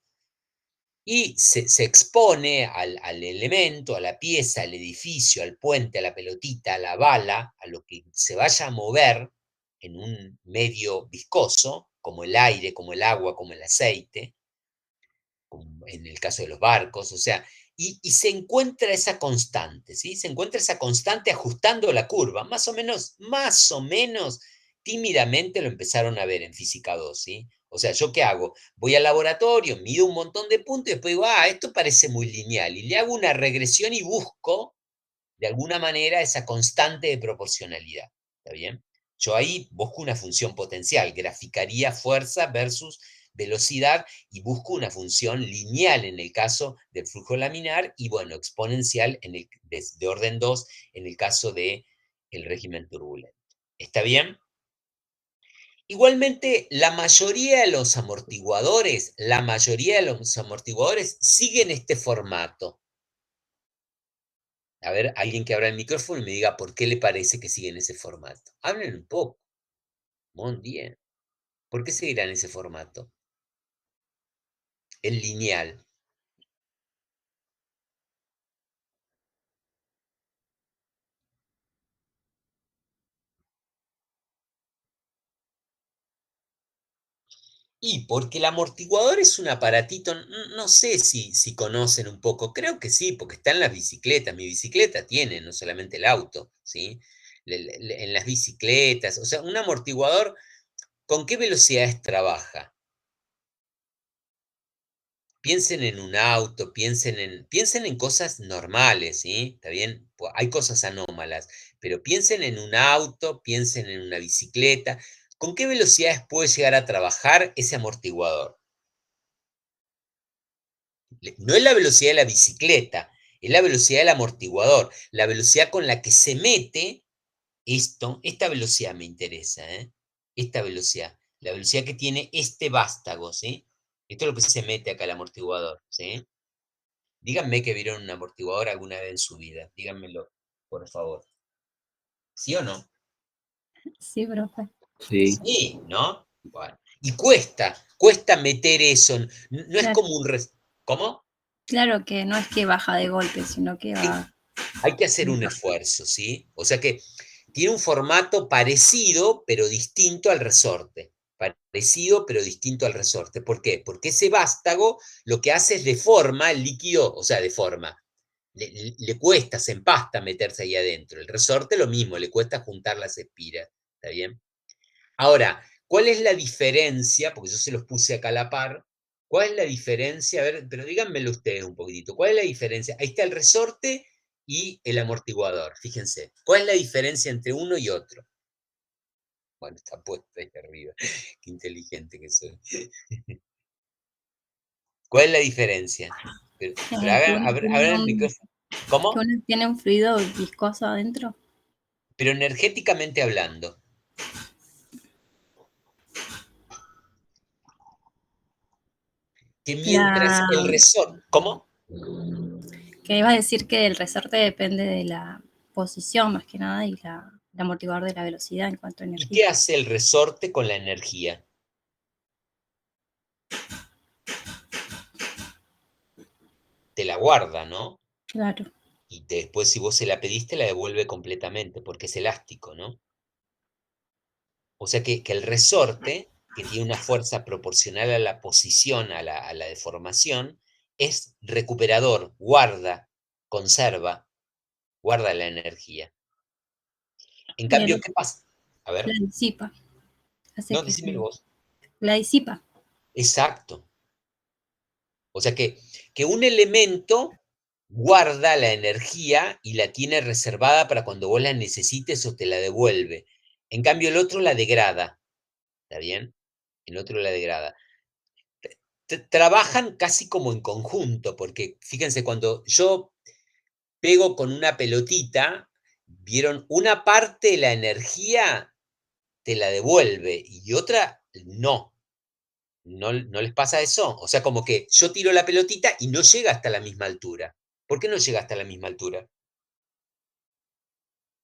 y se expone al elemento, a la pieza, al edificio, al puente, a la pelotita, a la bala, a lo que se vaya a mover en un medio viscoso, como el aire, como el agua, como el aceite, como en el caso de los barcos, o sea, y se encuentra esa constante, ¿sí? Se encuentra esa constante ajustando la curva, más o menos tímidamente lo empezaron a ver en física 2, ¿sí? O sea, ¿yo qué hago? Voy al laboratorio, mido un montón de puntos y después digo, esto parece muy lineal, y le hago una regresión y busco, de alguna manera, esa constante de proporcionalidad, ¿está bien? Yo ahí busco una función potencial, graficaría fuerza versus velocidad y busco una función lineal en el caso del flujo laminar y, bueno, exponencial de orden 2 en el caso del régimen turbulento. ¿Está bien? Igualmente, la mayoría de los amortiguadores siguen este formato. A ver, alguien que abra el micrófono y me diga por qué le parece que siguen ese formato. Hablen un poco. Muy bien. ¿Por qué seguirán ese formato? El lineal. Y porque el amortiguador es un aparatito, no sé si conocen un poco, creo que sí, porque está en las bicicletas. Mi bicicleta tiene, no solamente el auto, ¿sí? En las bicicletas, o sea, un amortiguador, ¿con qué velocidades trabaja? Piensen en un auto, piensen en cosas normales, ¿sí? ¿Está bien? Hay cosas anómalas, pero piensen en un auto, piensen en una bicicleta. ¿Con qué velocidades puede llegar a trabajar ese amortiguador? No es la velocidad de la bicicleta, es la velocidad del amortiguador, la velocidad con la que se mete esta velocidad me interesa, ¿eh? Esta velocidad, la velocidad que tiene este vástago, ¿sí? Esto es lo que se mete acá el amortiguador, ¿sí? Díganme que vieron un amortiguador alguna vez en su vida, díganmelo, por favor. ¿Sí o no? Sí, profe. Sí. Sí, ¿no? Bueno. Y cuesta meter eso, no es Claro, como ¿Cómo? claro que no es que baja de golpe, sino que va. Hay que hacer un esfuerzo, ¿sí? O sea que tiene un formato parecido, pero distinto al resorte. Parecido, pero distinto al resorte. ¿Por qué? Porque ese vástago lo que hace es deforma el líquido, o sea, deforma. Le cuesta, se empasta meterse ahí adentro. El resorte lo mismo, le cuesta juntar las espiras. ¿Está bien? Ahora, ¿cuál es la diferencia? Porque yo se los puse acá a la par. ¿Cuál es la diferencia? A ver, pero díganmelo ustedes un poquitito. ¿Cuál es la diferencia? Ahí está el resorte y el amortiguador. Fíjense. ¿Cuál es la diferencia entre uno y otro? Bueno, está puesto ahí arriba. Qué inteligente que soy. ¿Cuál es la diferencia? Pero Que uno abran el micrófono. ¿Cómo? tiene un fluido viscoso adentro. Pero energéticamente hablando. Que mientras el resorte... ¿Cómo? Que iba a decir que el resorte depende de la posición más que nada y el amortiguador de la velocidad en cuanto a ¿Y energía. qué hace el resorte con la energía? Te la guarda, ¿no? Claro. Y después, si vos se la pediste, la devuelve completamente, porque es elástico, ¿no? O sea que el resorte, que tiene una fuerza proporcional a la posición, a la deformación, es recuperador, conserva, guarda la energía. En Y el cambio, ¿qué otro pasa? A la ver, disipa. Hace no, que decímelo vos. la disipa. Exacto. O sea que un elemento guarda la energía y la tiene reservada para cuando vos la necesites o te la devuelve. En cambio, el otro la degrada. ¿Está bien? El otro la degrada. Trabajan casi como en conjunto, porque fíjense, cuando yo pego con una pelotita, vieron, una parte de la energía te la devuelve y otra no. ¿No, no les pasa eso? O sea, como que yo tiro la pelotita y no llega hasta la misma altura. ¿Por qué no llega hasta la misma altura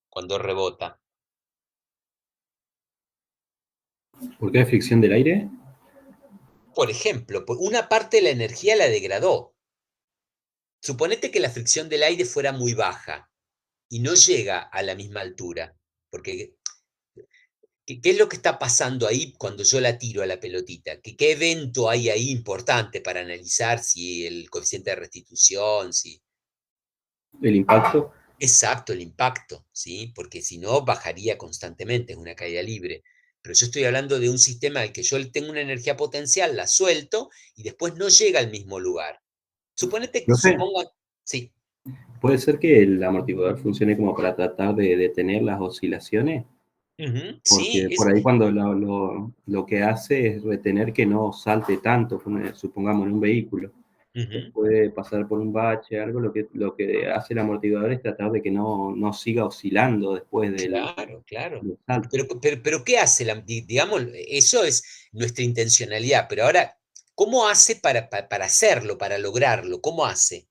cuando rebota? ¿Por qué hay fricción del aire? Por ejemplo, una parte de la energía la degradó. Suponete que la fricción del aire fuera muy baja y no llega a la misma altura, porque ¿qué es lo que está pasando ahí cuando yo la tiro a la pelotita? ¿Qué evento hay ahí importante para analizar si el coeficiente de restitución, si... El impacto. Exacto, el impacto, ¿sí? Porque si no, bajaría constantemente, es una caída libre. Pero yo estoy hablando de un sistema en el que yo tengo una energía potencial, la suelto y después no llega al mismo lugar. Profe, Supongan, sí. ¿puede ser que el amortiguador funcione como para tratar de detener las oscilaciones? Ujú, sí, Porque por ahí cuando lo que hace es retener que no salte tanto, supongamos en un vehículo. ujú, Puede pasar por un bache, algo, lo que hace el amortiguador es tratar de que no siga oscilando después claro, claro. del salto. Pero ¿qué hace? Digamos, eso es nuestra intencionalidad, pero ahora, ¿cómo hace para hacerlo, para lograrlo? ¿Cómo hace?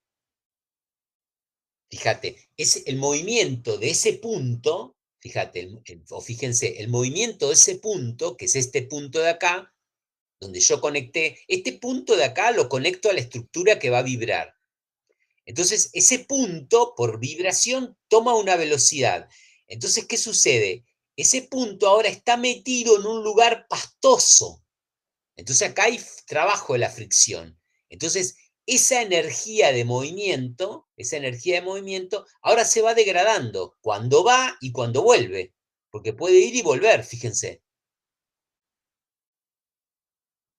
Fíjate, es el movimiento de ese punto, fíjate, o fíjense, el movimiento de ese punto, que es este punto de acá, donde yo conecté, este punto de acá lo conecto a la estructura que va a vibrar. Entonces, ese punto, por vibración, toma una velocidad. Entonces, ¿qué sucede? Ese punto ahora está metido en un lugar pastoso. Entonces, acá hay trabajo de la fricción. Entonces, esa energía de movimiento, ahora se va degradando cuando va y cuando vuelve. Porque puede ir y volver, fíjense.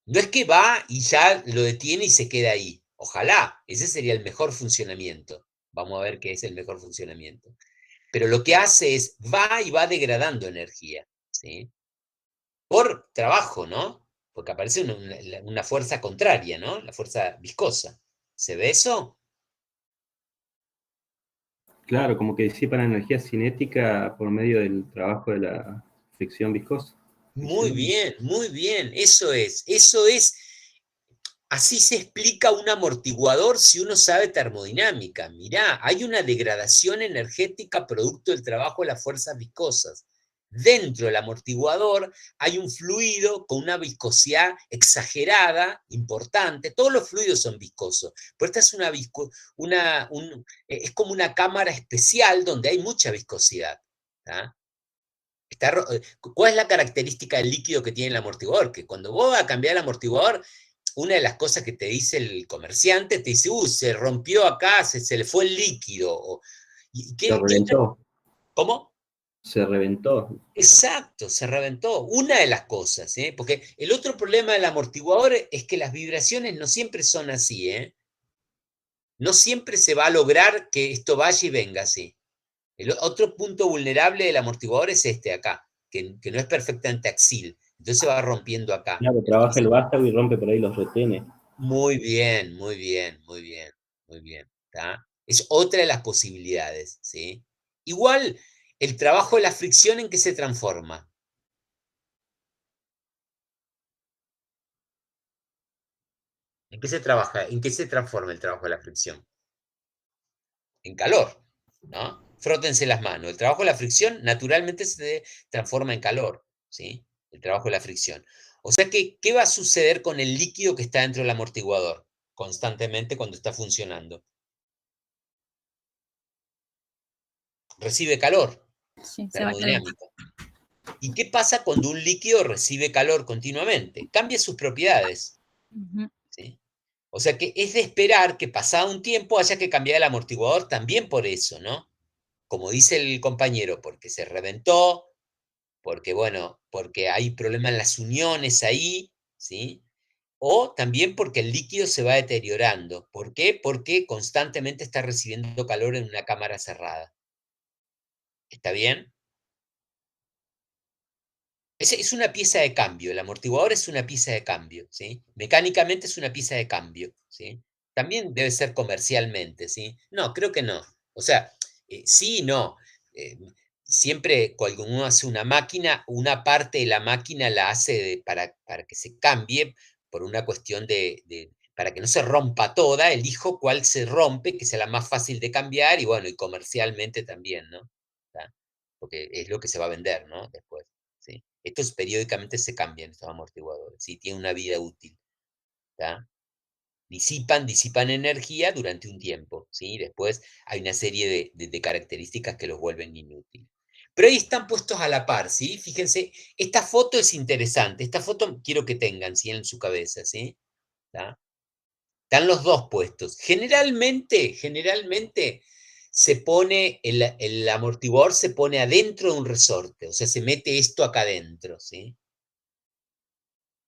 No es que va y ya lo detiene y se queda ahí. Ojalá, ese sería el mejor funcionamiento. Vamos a ver qué es el mejor funcionamiento. Pero lo que hace es, va y va degradando energía, ¿sí? Por trabajo, ¿no? Porque aparece una fuerza contraria, ¿no? La fuerza viscosa. ¿Se ve eso? Claro, como que disipan energía cinética por medio del trabajo de la fricción viscosa. Excelente. Muy bien, eso es, eso es. Así se explica un amortiguador si uno sabe termodinámica. Mirá, hay una degradación energética producto del trabajo de las fuerzas viscosas. Dentro del amortiguador hay un fluido con una viscosidad exagerada, importante. Todos los fluidos son viscosos, pero esta es es como una cámara especial donde hay mucha viscosidad. ¿Tá? ¿Cuál es la característica del líquido que tiene el amortiguador? Que cuando vos vas a cambiar el amortiguador, una de las cosas que te dice el comerciante, te dice, se rompió acá, se le fue el líquido. Se reventó, ¿Cómo? se reventó. Exacto, se reventó. Una de las cosas, ¿eh? Porque el otro problema del amortiguador es que las vibraciones no siempre son así, ¿eh? No siempre se va a lograr que esto vaya y venga así. El otro punto vulnerable del amortiguador es este acá, que no es perfectamente axil. Entonces se va rompiendo acá. Claro, trabaja el vástago y rompe por ahí los retenes. Muy bien, muy bien, muy bien, muy bien, ¿está? Es otra de las posibilidades, ¿sí? Igual, el trabajo de la fricción, ¿en qué se transforma? ¿En qué se trabaja? ¿En qué se transforma el trabajo de la fricción? En calor, ¿no? Frótense las manos. El trabajo de la fricción naturalmente se transforma en calor, ¿sí? El trabajo de la fricción. O sea que, ¿qué va a suceder con el líquido que está dentro del amortiguador constantemente cuando está funcionando? Recibe calor, Sí, se va a calentar. termodinámico. ¿Y qué pasa cuando un líquido recibe calor continuamente? Cambia sus propiedades, Ujú. ¿sí? O sea que es de esperar que pasado un tiempo haya que cambiar el amortiguador también por eso, ¿no? Como dice el compañero, porque se reventó, porque bueno, porque hay problema en las uniones ahí, ¿sí? O también porque el líquido se va deteriorando. ¿Por qué? Porque constantemente está recibiendo calor en una cámara cerrada. ¿Está bien? Es una pieza de cambio, el amortiguador es una pieza de cambio, ¿sí? Mecánicamente es una pieza de cambio, ¿sí? También debe ser comercialmente, ¿sí? No, creo que no. O sea, sí y no. Eh, siempre cuando uno hace una máquina, una parte de la máquina la hace para que se cambie por una cuestión para que no se rompa toda, elijo cuál se rompe, que sea la más fácil de cambiar y bueno, y comercialmente también, ¿no? ¿Tá? Porque es lo que se va a vender, ¿no? Después. ¿Sí? Estos periódicamente se cambian, estos amortiguadores, ¿sí? Tienen una vida útil, ¿tá? Disipan energía durante un tiempo, ¿sí? Después hay una serie de características que los vuelven inútiles. Pero ahí están puestos a la par, ¿sí? Fíjense, esta foto es interesante, esta foto quiero que tengan, ¿sí? En su cabeza, ¿sí? ¿Tá? Están los dos puestos. Generalmente se pone, el amortiguador se pone adentro de un resorte, o sea, se mete esto acá adentro, ¿sí?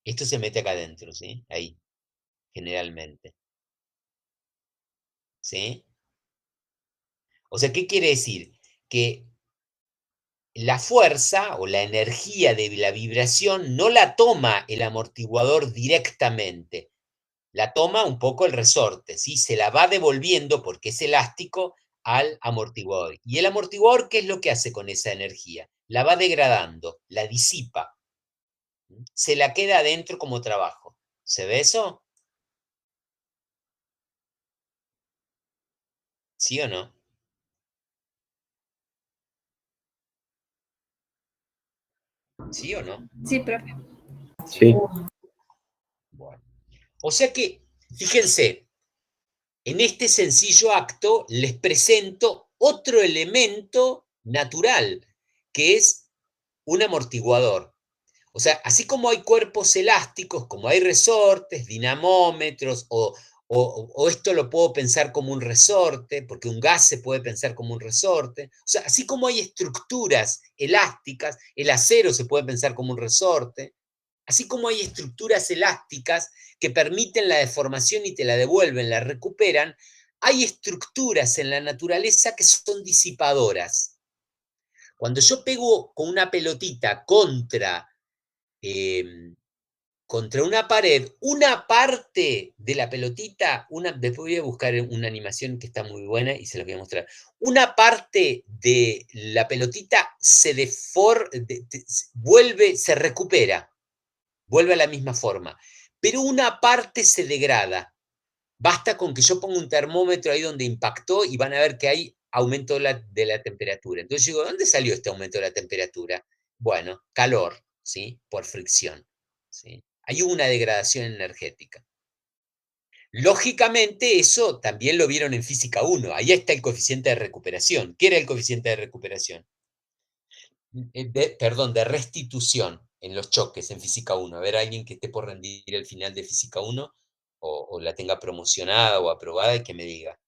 Esto se mete acá adentro, ¿sí? Ahí, generalmente, ¿sí? O sea, ¿qué quiere decir? Que la fuerza o la energía de la vibración no la toma el amortiguador directamente, la toma un poco el resorte, ¿sí? Se la va devolviendo porque es elástico al amortiguador. ¿Y el amortiguador qué es lo que hace con esa energía? La va degradando, la disipa, se la queda adentro como trabajo. ¿Se ve eso? ¿Sí o no? ¿Sí o no? Sí, profe. Sí, Bueno. O sea que, fíjense, en este sencillo acto les presento otro elemento natural, que es un amortiguador. O sea, así como hay cuerpos elásticos, como hay resortes, dinamómetros, o esto lo puedo pensar como un resorte, porque un gas se puede pensar como un resorte. O sea, así como hay estructuras elásticas, el acero se puede pensar como un resorte, así como hay estructuras elásticas que permiten la deformación y te la devuelven, la recuperan, hay estructuras en la naturaleza que son disipadoras. Cuando yo pego con una pelotita eh, contra una pared, una parte de la pelotita, después voy a buscar una animación que está muy buena y se la voy a mostrar. Una parte de la pelotita vuelve, se recupera, vuelve a la misma forma, pero una parte se degrada. Basta con que yo ponga un termómetro ahí donde impactó y van a ver que hay aumento de la temperatura. Entonces yo digo, ¿dónde salió este aumento de la temperatura? Bueno, calor, ¿sí? Por fricción, ¿sí? Hay una degradación energética. Lógicamente, eso también lo vieron en física 1. Ahí está el coeficiente de recuperación. ¿Qué era el coeficiente de recuperación? Perdón, de restitución en los choques en física 1. A ver, alguien que esté por rendir el final de física 1 o la tenga promocionada o aprobada y que me diga.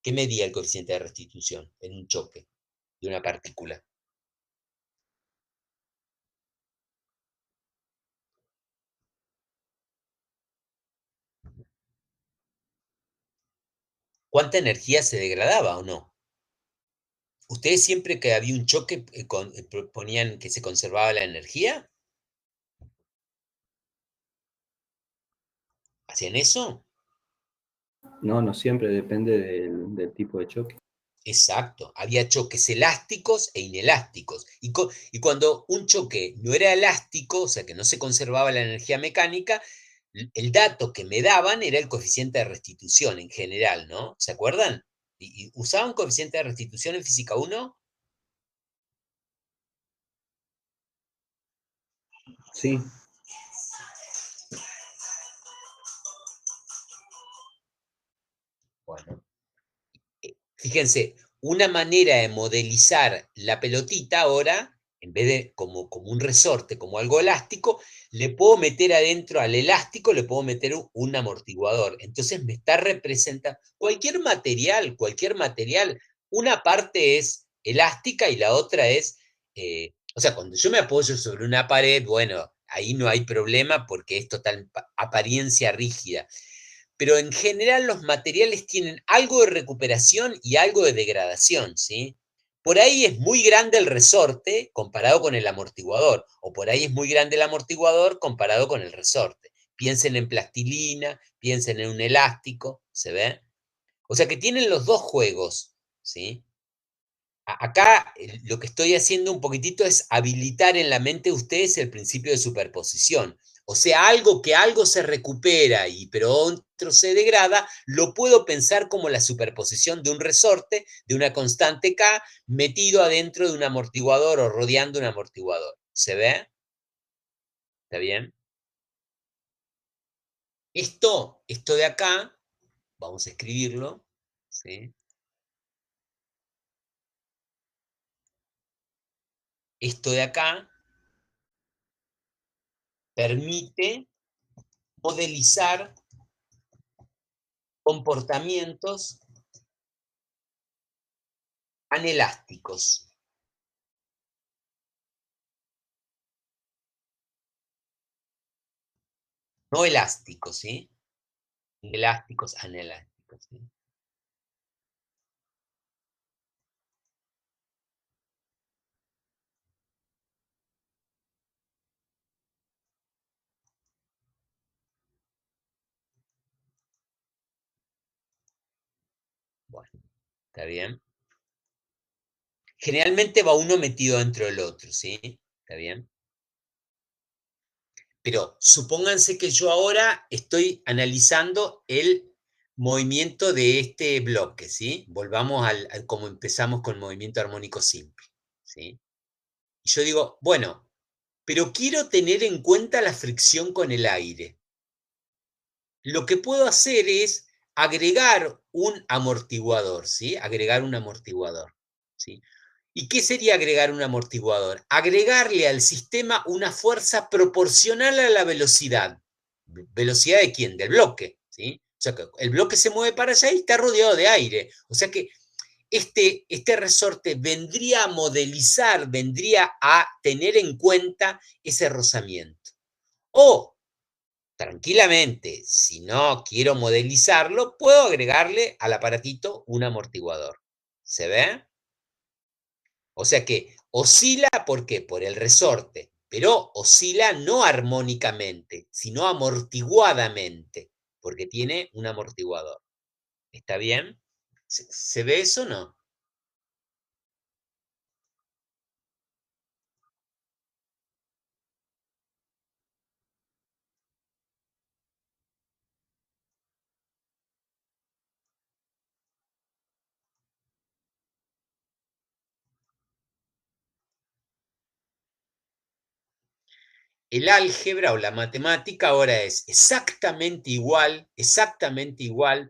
¿Qué medía el coeficiente de restitución en un choque de una partícula? ¿Cuánta energía se degradaba o no? ¿Ustedes siempre que había un choque ponían que se conservaba la energía? ¿Hacían eso? No, no siempre, depende del tipo de choque. Exacto, había choques elásticos e inelásticos. Y cuando un choque no era elástico, o sea que no se conservaba la energía mecánica, el dato que me daban era el coeficiente de restitución en general, ¿no? ¿Se acuerdan? ¿Y usaban coeficiente de restitución en física 1? Sí, Bueno, fíjense, una manera de modelizar la pelotita ahora, en vez de como un resorte, como algo elástico, le puedo meter adentro al elástico, le puedo meter un amortiguador. Entonces me está representando cualquier material, una parte es elástica y la otra es, o sea, cuando yo me apoyo sobre una pared, bueno, ahí no hay problema porque es total apariencia rígida, pero en general los materiales tienen algo de recuperación y algo de degradación, ¿sí? Por ahí es muy grande el resorte comparado con el amortiguador, o por ahí es muy grande el amortiguador comparado con el resorte. Piensen en plastilina, piensen en un elástico, ¿se ve? O sea que tienen los dos juegos, ¿sí? Acá lo que estoy haciendo un poquitito es habilitar en la mente de ustedes el principio de superposición. O sea, algo que algo se recupera y pero otro se degrada, lo puedo pensar como la superposición de un resorte, de una constante K, metido adentro de un amortiguador o rodeando un amortiguador. ¿Se ve? ¿Está bien? Esto de acá, vamos a escribirlo, ¿sí? Esto de acá permite modelizar comportamientos anelásticos, no elásticos, ¿sí? Elásticos, anelásticos, ¿sí? Bueno, ¿está bien? Generalmente va uno metido dentro del otro, ¿sí? ¿Está bien? Pero supónganse que yo ahora estoy analizando el movimiento de este bloque, ¿sí? Volvamos al como empezamos con el movimiento armónico simple, ¿sí? Y yo digo, bueno, pero quiero tener en cuenta la fricción con el aire. Lo que puedo hacer es agregar un amortiguador, ¿sí? Agregar un amortiguador, ¿sí? ¿Y qué sería agregar un amortiguador? Agregarle al sistema una fuerza proporcional a la velocidad. ¿Velocidad de quién? Del bloque, ¿sí? O sea que el bloque se mueve para allá y está rodeado de aire. O sea que este resorte vendría a modelizar, vendría a tener en cuenta ese rozamiento. O tranquilamente, si no quiero modelizarlo, puedo agregarle al aparatito un amortiguador. ¿Se ve? O sea que oscila, ¿por qué? Por el resorte, pero oscila no armónicamente, sino amortiguadamente, porque tiene un amortiguador. ¿Está bien? ¿Se ve eso o no? El álgebra o la matemática ahora es exactamente igual,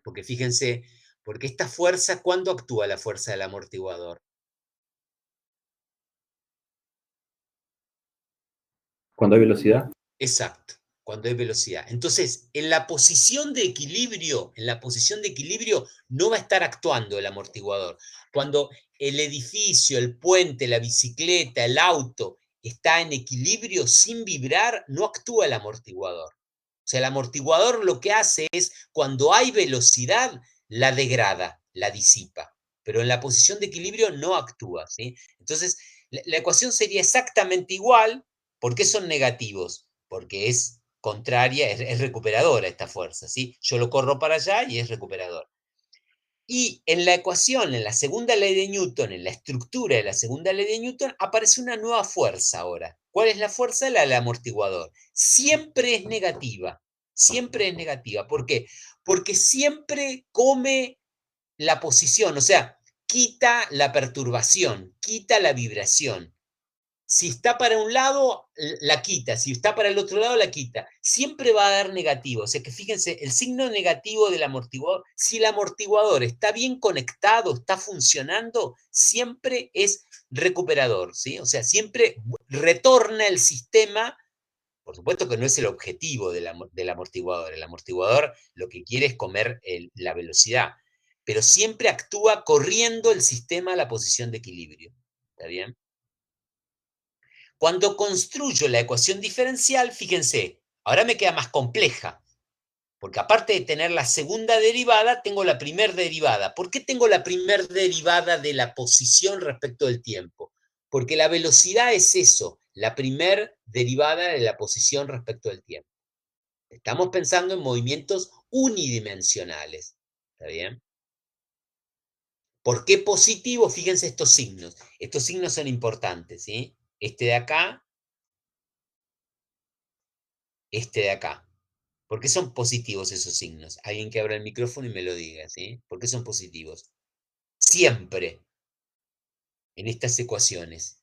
porque fíjense, porque esta fuerza, ¿cuándo actúa la fuerza del amortiguador? cuando hay velocidad. Exacto, cuando hay velocidad. Entonces, en la posición de equilibrio no va a estar actuando el amortiguador. Cuando el edificio, el puente, la bicicleta, el auto está en equilibrio sin vibrar, no actúa el amortiguador. O sea, el amortiguador lo que hace es, cuando hay velocidad, la degrada, la disipa. Pero en la posición de equilibrio no actúa, ¿sí? Entonces, la ecuación sería exactamente igual. ¿Por qué son negativos? Porque es contraria, es recuperadora esta fuerza, ¿sí? Yo lo corro para allá y es recuperador. Y en la ecuación, en la segunda ley de Newton, en la estructura de la segunda ley de Newton, aparece una nueva fuerza ahora. ¿Cuál es la fuerza? La del amortiguador. Siempre es negativa. Siempre es negativa. ¿Por qué? Porque siempre come la posición, o sea, quita la perturbación, quita la vibración. Si está para un lado, la quita. Si está para el otro lado, la quita. Siempre va a dar negativo. O sea que fíjense, el signo negativo del amortiguador, si el amortiguador está bien conectado, está funcionando, siempre es recuperador, ¿sí? O sea, siempre retorna el sistema. Por supuesto que no es el objetivo del amortiguador. El amortiguador lo que quiere es comer la velocidad, pero siempre actúa corriendo el sistema a la posición de equilibrio. ¿Está bien? Cuando construyo la ecuación diferencial, fíjense, ahora me queda más compleja, porque aparte de tener la segunda derivada, tengo la primera derivada. ¿Por qué tengo la primera derivada de la posición respecto del tiempo? Porque la velocidad es eso, la primera derivada de la posición respecto del tiempo. Estamos pensando en movimientos unidimensionales, ¿está bien? ¿Por qué positivo? Fíjense estos signos. Estos signos son importantes, ¿sí? Este de acá, este de acá. ¿Por qué son positivos esos signos? Alguien que abra el micrófono y me lo diga, ¿sí? ¿Por qué son positivos? Siempre en estas ecuaciones.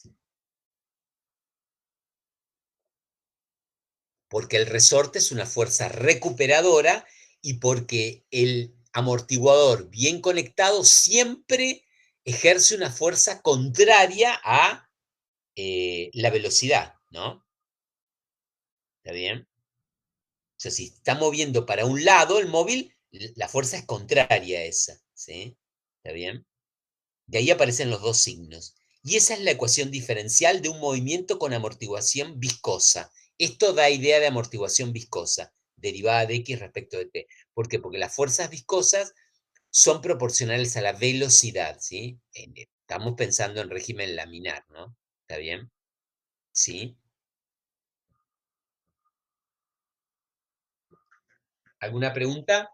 Porque el resorte es una fuerza recuperadora y porque el amortiguador bien conectado siempre ejerce una fuerza contraria a la velocidad, ¿no? ¿Está bien? O sea, si está moviendo para un lado el móvil, la fuerza es contraria a esa, ¿sí? ¿Está bien? De ahí aparecen los dos signos. Y esa es la ecuación diferencial de un movimiento con amortiguación viscosa. Esto da idea de amortiguación viscosa, derivada de x respecto de t. ¿Por qué? Porque las fuerzas viscosas son proporcionales a la velocidad, ¿sí? Estamos pensando en régimen laminar, ¿no? ¿Está bien? ¿Sí? ¿Alguna pregunta?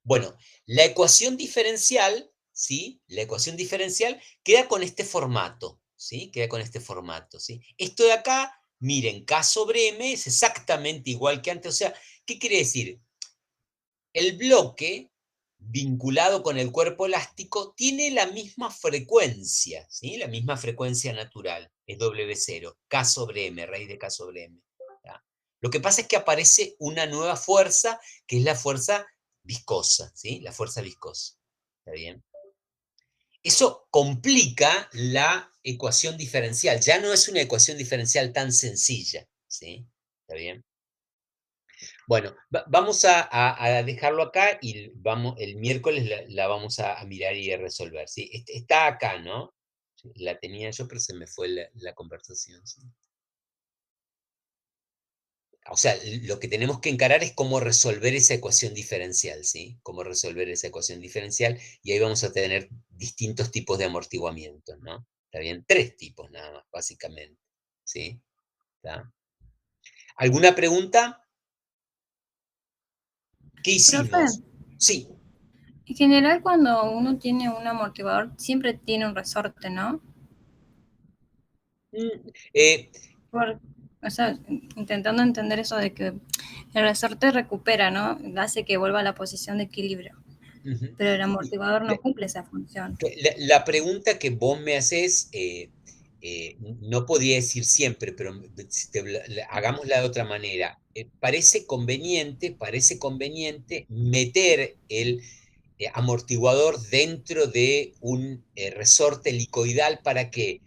Bueno, la ecuación diferencial, ¿sí? La ecuación diferencial queda con este formato, ¿sí? Queda con este formato, ¿sí? Esto de acá, miren, K sobre M es exactamente igual que antes. O sea, ¿qué quiere decir? El bloque vinculado con el cuerpo elástico tiene la misma frecuencia, ¿sí? La misma frecuencia natural, es W0, K sobre M, raíz de K sobre M. ¿Ya? Lo que pasa es que aparece una nueva fuerza, que es la fuerza viscosa, ¿sí? La fuerza viscosa. ¿Está bien? Eso complica la ecuación diferencial. Ya no es una ecuación diferencial tan sencilla, ¿sí? ¿Está bien? Bueno, vamos a dejarlo acá y el miércoles la vamos a mirar y a resolver, ¿sí? Está acá, ¿no? La tenía yo, pero se me fue la conversación, ¿sí? O sea, lo que tenemos que encarar es cómo resolver esa ecuación diferencial, ¿sí? Cómo resolver esa ecuación diferencial y ahí vamos a tener distintos tipos de amortiguamientos, ¿no? ¿Está bien? 3 tipos nada más, básicamente, ¿sí? ¿Está? ¿Alguna pregunta? ¿Qué Profe, hicimos? Sí. en general cuando uno tiene un amortiguador siempre tiene un resorte, ¿no? Mm, eh, O sea, intentando entender eso de que el resorte recupera, ¿no? Hace que vuelva a la posición de equilibrio. ujú. Pero el amortiguador no cumple esa función. La pregunta que vos me haces, no podía decir siempre, pero hagámosla de otra manera. Parece conveniente meter el amortiguador dentro de un resorte helicoidal para que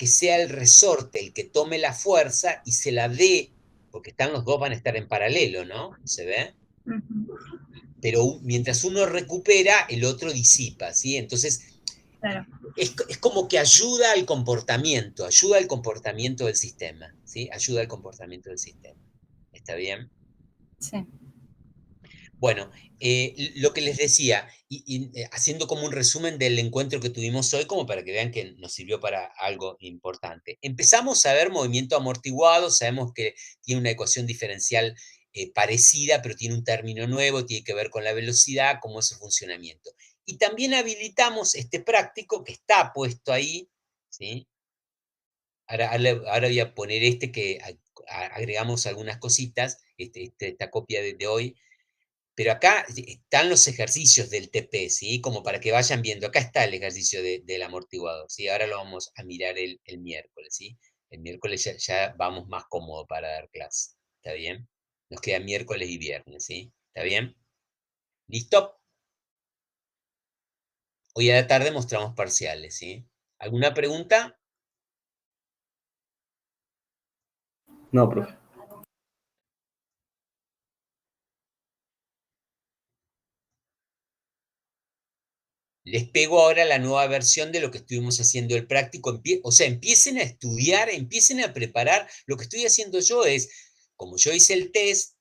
sea el resorte el que tome la fuerza y se la dé, porque los dos van a estar en paralelo, ¿no? ¿Se ve? Ujú, Pero mientras uno recupera, el otro disipa, ¿sí? Entonces, claro, es como que ayuda al comportamiento del sistema, ¿sí? Ayuda al comportamiento del sistema. ¿Está bien? sí. Bueno, lo que les decía, haciendo como un resumen del encuentro que tuvimos hoy, como para que vean que nos sirvió para algo importante. Empezamos a ver movimiento amortiguado, sabemos que tiene una ecuación diferencial parecida, pero tiene un término nuevo, tiene que ver con la velocidad, cómo es su funcionamiento. Y también habilitamos este práctico que está puesto ahí, ¿sí? Ahora voy a poner este que agregamos algunas cositas, esta copia de hoy, pero acá están los ejercicios del TP, ¿sí? Como para que vayan viendo. Acá está el ejercicio del amortiguador, ¿sí? Ahora lo vamos a mirar el miércoles, ¿sí? El miércoles ya vamos más cómodo para dar clase, ¿está bien? Nos queda miércoles y viernes, ¿sí? ¿Está bien? ¿Listo? Hoy a la tarde mostramos parciales, ¿sí? ¿Alguna pregunta? No, profe. Les pego ahora la nueva versión de lo que estuvimos haciendo el práctico. O sea, empiecen a estudiar, empiecen a preparar. Lo que estoy haciendo yo es, como yo hice el test,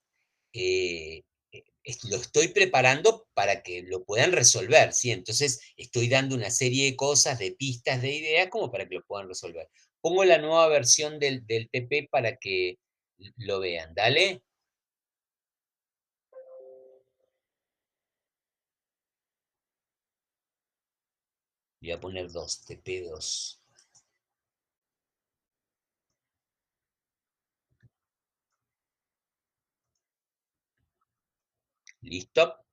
eh, lo estoy preparando para que lo puedan resolver, ¿sí? Entonces, estoy dando una serie de cosas, de pistas, de ideas, como para que lo puedan resolver. Pongo la nueva versión del TP para que lo vean. ¿Dale? Voy a poner 2, TP2. ¿Listo?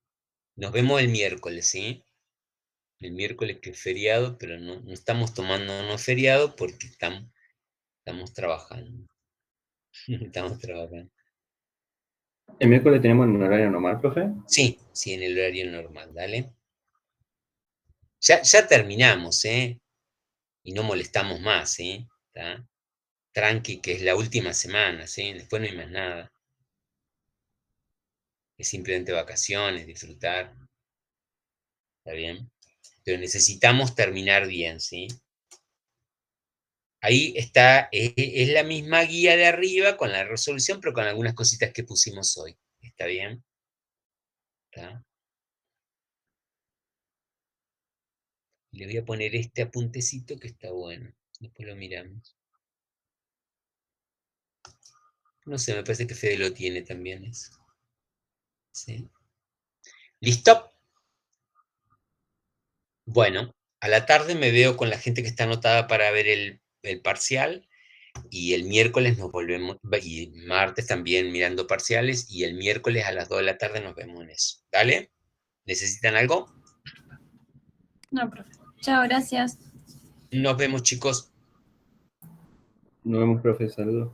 Nos vemos el miércoles, ¿sí? El miércoles que es feriado, pero no estamos tomando no feriado porque estamos trabajando. Estamos trabajando. ¿El miércoles tenemos un horario normal, profe? Sí, sí, en el horario normal, ¿dale? Ya terminamos, ¿eh? Y no molestamos más, ¿sí? ¿Tá? Tranqui, que es la última semana, ¿sí? Después no hay más nada. Es simplemente vacaciones, disfrutar. ¿Está bien? Pero necesitamos terminar bien, ¿sí? Ahí está, es la misma guía de arriba con la resolución, pero con algunas cositas que pusimos hoy. ¿Está bien? ¿Tá? Le voy a poner este apuntecito que está bueno. Después lo miramos. No sé, me parece que Fede lo tiene también eso. ¿Sí? ¿Listo? Bueno, a la tarde me veo con la gente que está anotada para ver el parcial y el miércoles nos volvemos, y martes también mirando parciales y el miércoles a las 2 de la tarde nos vemos en eso. ¿Dale? ¿Necesitan algo? No, profe. Chao, gracias. Nos vemos, chicos. Nos vemos, profe. Saludos.